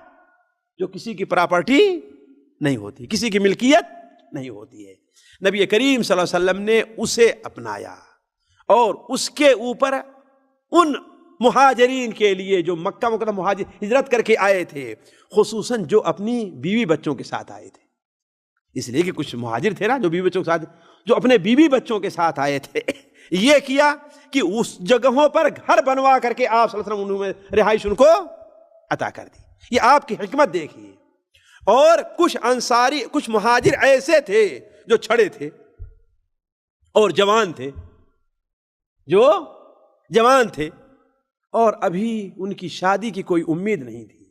جو کسی کی پراپرٹی نہیں ہوتی، کسی کی ملکیت نہیں ہوتی ہے۔ نبی کریم صلی اللہ علیہ وسلم نے اسے اپنایا اور اس کے اوپر ان مہاجرین کے لیے جو مکہ مکرمہ مہاجر ہجرت کر کے آئے تھے، خصوصاً جو اپنی بیوی بچوں کے ساتھ آئے تھے، اس لیے کہ کچھ مہاجر تھے نا جو بیوی بچوں کے ساتھ، جو اپنے بیوی بچوں کے ساتھ آئے تھے، یہ کیا کہ اس جگہوں پر گھر بنوا کر کے آپ صلی اللہ علیہ وسلم انہوں رہائش ان کو عطا کر دی۔ یہ آپ کی حکمت دیکھیے۔ اور کچھ انصاری، کچھ مہاجر ایسے تھے جو چھڑے تھے اور جوان تھے، جو جوان تھے اور ابھی ان کی شادی کی کوئی امید نہیں تھی،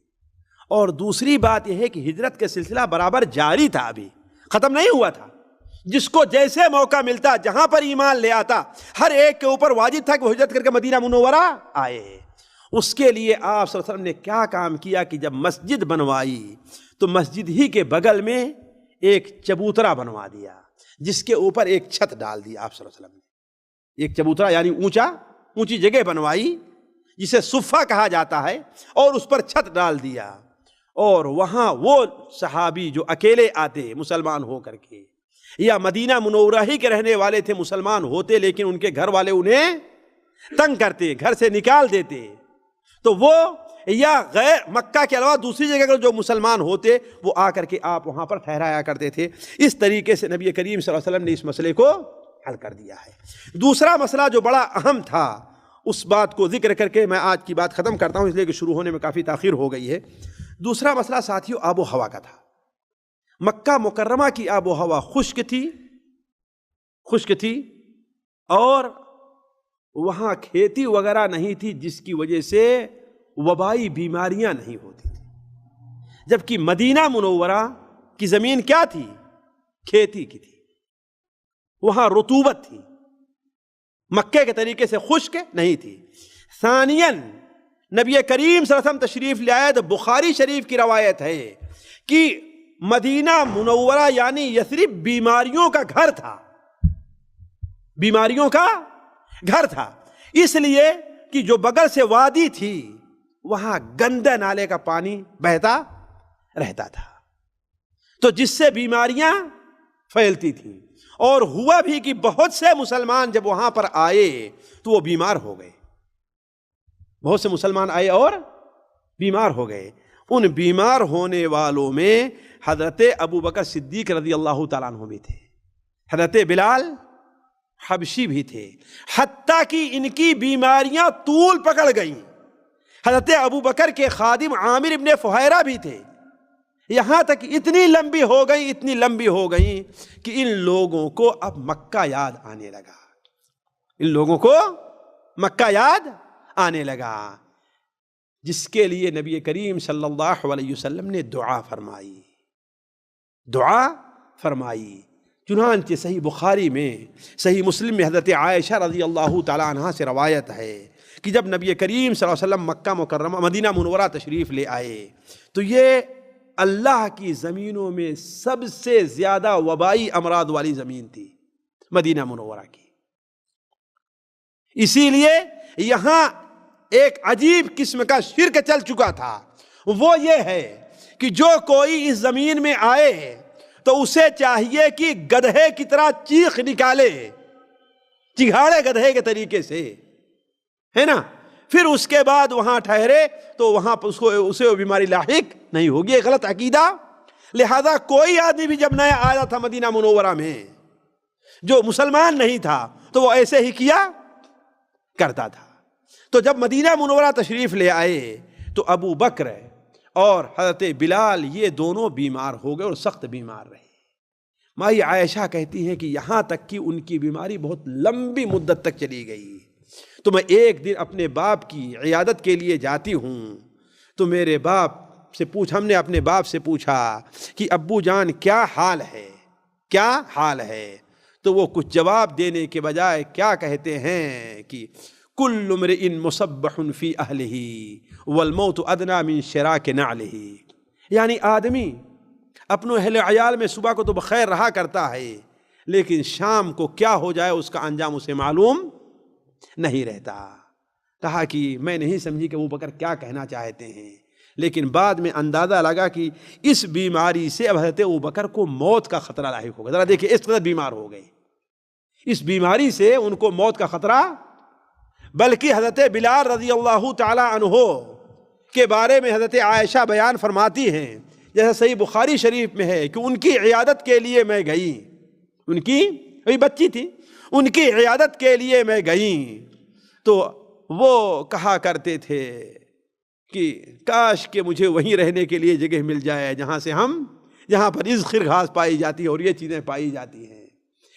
اور دوسری بات یہ ہے کہ ہجرت کا سلسلہ برابر جاری تھا، ابھی ختم نہیں ہوا تھا، جس کو جیسے موقع ملتا جہاں پر ایمان لے آتا، ہر ایک کے اوپر واجب تھا کہ وہ ہجرت کر کے مدینہ منورہ آئے۔ اس کے لیے آپ صلی اللہ علیہ وسلم نے کیا کام کیا کہ جب مسجد بنوائی تو مسجد ہی کے بغل میں ایک چبوترا بنوا دیا، جس کے اوپر ایک چھت ڈال دی آپ صلی اللہ علیہ وسلم نے، ایک چبوترا یعنی اونچی جگہ بنوائی جسے صفہ کہا جاتا ہے، اور اس پر چھت ڈال دیا، اور وہاں وہ صحابی جو اکیلے آتے مسلمان ہو کر کے، یا مدینہ منورہ ہی کے رہنے والے تھے، مسلمان ہوتے لیکن ان کے گھر والے انہیں تنگ کرتے، گھر سے نکال دیتے، تو وہ یا غیر مکہ کے علاوہ دوسری جگہ جو مسلمان ہوتے وہ آ کر کے آپ وہاں پر ٹھہرایا کرتے تھے۔ اس طریقے سے نبی کریم صلی اللہ علیہ وسلم نے اس مسئلے کو حل کر دیا ہے۔ دوسرا مسئلہ جو بڑا اہم تھا، اس بات کو ذکر کر کے میں آج کی بات ختم کرتا ہوں، اس لیے کہ شروع ہونے میں کافی تاخیر ہو گئی ہے۔ دوسرا مسئلہ ساتھیو آب و ہوا کا تھا۔ مکہ مکرمہ کی آب و ہوا خشک تھی اور وہاں کھیتی وغیرہ نہیں تھی، جس کی وجہ سے وبائی بیماریاں نہیں ہوتی تھی، جبکہ مدینہ منورہ کی زمین کیا تھی؟ کھیتی کی تھی، وہاں رطوبت تھی، مکے کے طریقے سے خشک نہیں تھی۔ ثانیاً نبی کریم صلی اللہ علیہ وسلم تشریف لے آئے تو بخاری شریف کی روایت ہے کہ مدینہ منورہ یعنی یثرب بیماریوں کا گھر تھا، بیماریوں کا گھر تھا، اس لیے کہ جو بغل سے وادی تھی وہاں گندے نالے کا پانی بہتا رہتا تھا، تو جس سے بیماریاں پھیلتی تھیں، اور ہوا بھی کہ بہت سے مسلمان جب وہاں پر آئے تو وہ بیمار ہو گئے، بہت سے مسلمان آئے اور بیمار ہو گئے۔ ان بیمار ہونے والوں میں حضرت ابو بکر صدیق رضی اللہ تعالیٰ عنہ بھی تھے، حضرت بلال حبشی بھی تھے، حتیٰ کہ ان کی بیماریاں طول پکڑ گئیں۔ حضرت ابو بکر کے خادم عامر ابن فہیرہ بھی تھے، یہاں تک اتنی لمبی ہو گئیں کہ ان لوگوں کو اب مکہ یاد آنے لگا، ان لوگوں کو مکہ یاد آنے لگا، جس کے لیے نبی کریم صلی اللہ علیہ وسلم نے دعا فرمائی۔ چنانچہ صحیح بخاری میں، صحیح مسلم میں حضرت عائشہ رضی اللہ تعالیٰ عنہا سے روایت ہے کہ جب نبی کریم صلی اللہ علیہ وسلم مکہ مکرمہ مدینہ منورہ تشریف لے آئے تو یہ اللہ کی زمینوں میں سب سے زیادہ وبائی امراض والی زمین تھی مدینہ منورہ کی، اسی لیے یہاں ایک عجیب قسم کا شرک چل چکا تھا، وہ یہ ہے کہ جو کوئی اس زمین میں آئے تو اسے چاہیے کہ گدھے کی طرح چیخ نکالے، چگھاڑے گدھے کے طریقے سے، ہے نا، پھر اس کے بعد وہاں ٹھہرے تو وہاں اسے وہ بیماری لاحق نہیں ہوگی، یہ غلط عقیدہ۔ لہذا کوئی آدمی بھی جب نیا آیا تھا مدینہ منورہ میں جو مسلمان نہیں تھا تو وہ ایسے ہی کیا کرتا تھا۔ تو جب مدینہ منورہ تشریف لے آئے تو ابو بکر اور حضرت بلال یہ دونوں بیمار ہو گئے اور سخت بیمار رہے۔ مائی عائشہ کہتی ہے کہ یہاں تک کہ ان کی بیماری بہت لمبی مدت تک چلی گئی۔ تو میں ایک دن اپنے باپ کی عیادت کے لیے جاتی ہوں تو میرے باپ سے ہم نے اپنے باپ سے پوچھا کہ ابو جان کیا حال ہے، کیا حال ہے؟ تو وہ کچھ جواب دینے کے بجائے کیا کہتے ہیں کہ کل امرئ مصبح فی اہلہ والموت ادنی من شراک نعلہ، یعنی آدمی اپنے اہل عیال میں صبح کو تو بخیر رہا کرتا ہے، لیکن شام کو کیا ہو جائے اس کا انجام اسے معلوم نہیں رہتا۔ کہا کہ میں نہیں سمجھی کہ ابو بکر کیا کہنا چاہتے ہیں، لیکن بعد میں اندازہ لگا کہ اس بیماری سے اب حضرت ابو بکر کو موت کا خطرہ لاحق ہوگا۔ ذرا دیکھیں اس قدر بیمار ہو گئے، اس بیماری سے ان کو موت کا خطرہ، بلکہ حضرت بلال رضی اللہ تعالی عنہ کے بارے میں حضرت عائشہ بیان فرماتی ہیں، جیسا صحیح بخاری شریف میں ہے کہ ان کی عیادت کے لیے میں گئی، ان کی ابھی بچی تھی، ان کی عیادت کے لیے میں گئی تو وہ کہا کرتے تھے کہ کاش کہ مجھے وہیں رہنے کے لیے جگہ مل جائے جہاں پر اذخر گھاس پائی جاتی ہے اور یہ چیزیں پائی جاتی ہیں۔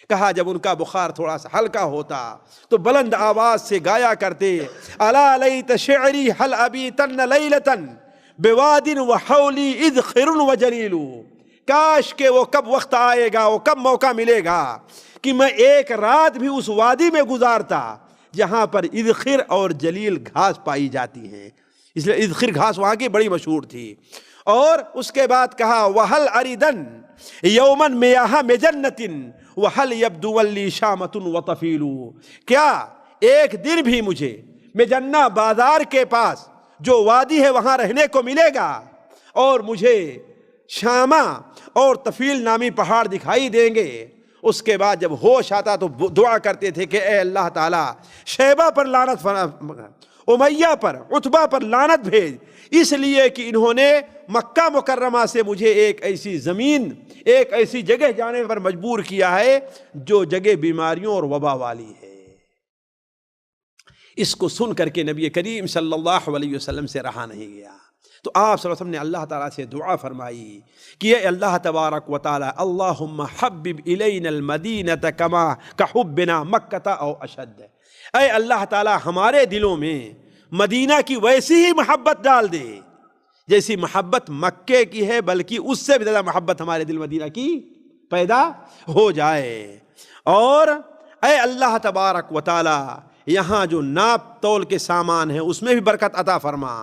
کہا جب ان کا بخار تھوڑا سا ہلکا ہوتا تو بلند آواز سے گایا کرتے الا لیت شعری هل ابیتن لیلۃ بواد وحولی اذخر وجلیل، کاش کہ وہ کب وقت آئے گا، وہ کب موقع ملے گا کہ میں ایک رات بھی اس وادی میں گزارتا جہاں پر اذخر اور جلیل گھاس پائی جاتی ہیں، اس لیے اذخر گھاس وہاں کی بڑی مشہور تھی۔ اور اس کے بعد کہا وَهَلْ أَرِدًا يَوْمًا مِيَاهَ مِجَنَّةٍ وَهَلْ يَبْدُوَ لِي شَامَةٌ وَطَفِيلُ، کیا ایک دن بھی مجھے مجنہ بازار کے پاس جو وادی ہے وہاں رہنے کو ملے گا اور مجھے شامہ اور طفیل نامی پہاڑ دکھائی دیں گے۔ اس کے بعد جب ہوش آتا تو دعا کرتے تھے کہ اے اللہ تعالیٰ شیبہ پر لعنت، امیہ پر، عتبہ پر لعنت بھیج، اس لیے کہ انہوں نے مکہ مکرمہ سے مجھے ایک ایسی زمین، ایک ایسی جگہ جانے پر مجبور کیا ہے جو جگہ بیماریوں اور وبا والی ہے۔ اس کو سن کر کے نبی کریم صلی اللہ علیہ وسلم سے رہا نہیں گیا، تو آپ صلی اللہ علیہ وسلم نے اللہ تعالیٰ سے دعا فرمائی کہ اے اللہ تبارک و تعالی اللہم حبب الینا المدینۃ کما کحبنا مکۃ او اشد، اے اللہ تعالیٰ ہمارے دلوں میں مدینہ کی ویسی ہی محبت ڈال دے جیسی محبت مکے کی ہے، بلکہ اس سے بھی زیادہ محبت ہمارے دل مدینہ کی پیدا ہو جائے۔ اور اے اللہ تبارک و تعالی یہاں جو ناپ تول کے سامان ہے اس میں بھی برکت عطا فرما،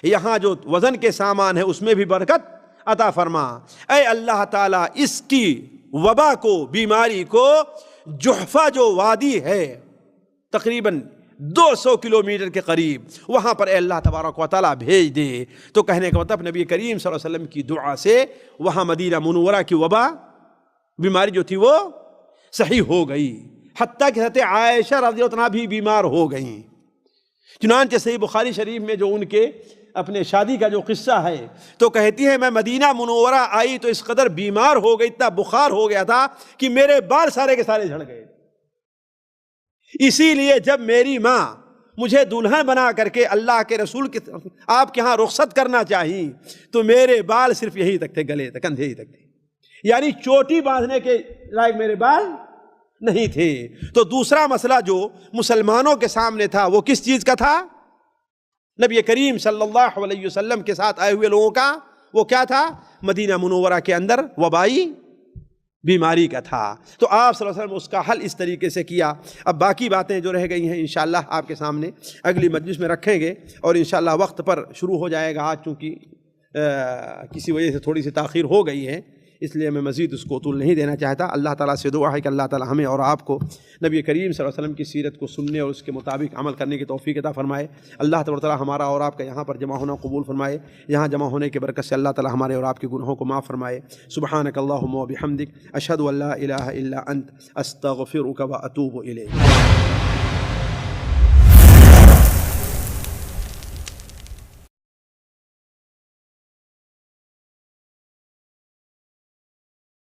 یہاں جو وزن کے سامان ہے اس میں بھی برکت عطا فرما۔ اے اللہ تعالیٰ اس کی وبا کو، بیماری کو جحفہ جو وادی ہے تقریباً 200 کلومیٹر کے قریب، وہاں پر اے اللہ تبارک و تعالیٰ بھیج دے۔ تو کہنے کا مطلب نبی کریم صلی اللہ علیہ وسلم کی دعا سے وہاں مدینہ منورہ کی وبا بیماری جو تھی وہ صحیح ہو گئی، حتیٰ کہ حضرت عائشہ رضی اللہ عنہا بھی بیمار ہو گئیں۔ چنانچہ صحیح بخاری شریف میں جو ان کے اپنے شادی کا جو قصہ ہے تو کہتی ہے میں مدینہ منورہ آئی تو اس قدر بیمار ہو گئی، اتنا بخار ہو گیا تھا کہ میرے بال سارے کے سارے جھڑ گئے۔ اسی لیے جب میری ماں مجھے دلہن بنا کر کے اللہ کے رسول کے آپ کے ہاں رخصت کرنا چاہی تو میرے بال صرف یہی تک تھے، گلے تک، کندھے ہی تک تھے، یعنی چوٹی باندھنے کے لائق میرے بال نہیں تھے۔ تو دوسرا مسئلہ جو مسلمانوں کے سامنے تھا وہ کس چیز کا تھا؟ نبی کریم صلی اللہ علیہ وسلم کے ساتھ آئے ہوئے لوگوں کا وہ کیا تھا؟ مدینہ منورہ کے اندر وبائی بیماری کا تھا۔ تو آپ صلی اللہ علیہ وسلم اس کا حل اس طریقے سے کیا۔ اب باقی باتیں جو رہ گئی ہیں انشاءاللہ آپ کے سامنے اگلی مجلس میں رکھیں گے، اور انشاءاللہ وقت پر شروع ہو جائے گا۔ آج چونکہ کسی وجہ سے تھوڑی سی تاخیر ہو گئی ہے اس لیے میں مزید اس کو طول نہیں دینا چاہتا۔ اللہ تعالیٰ سے دعا ہے کہ اللہ تعالیٰ ہمیں اور آپ کو نبی کریم صلی اللہ علیہ وسلم کی سیرت کو سننے اور اس کے مطابق عمل کرنے کی توفیق عطا فرمائے۔ اللہ تعالیٰ ہمارا اور آپ کا یہاں پر جمع ہونا قبول فرمائے، یہاں جمع ہونے کی برکت سے اللہ تعالیٰ ہمارے اور آپ کے گناہوں کو معاف فرمائے۔ سبحانک اللہم و بحمدک اشہد ان لا الہ الا انت استغفرک و اتوب الیک۔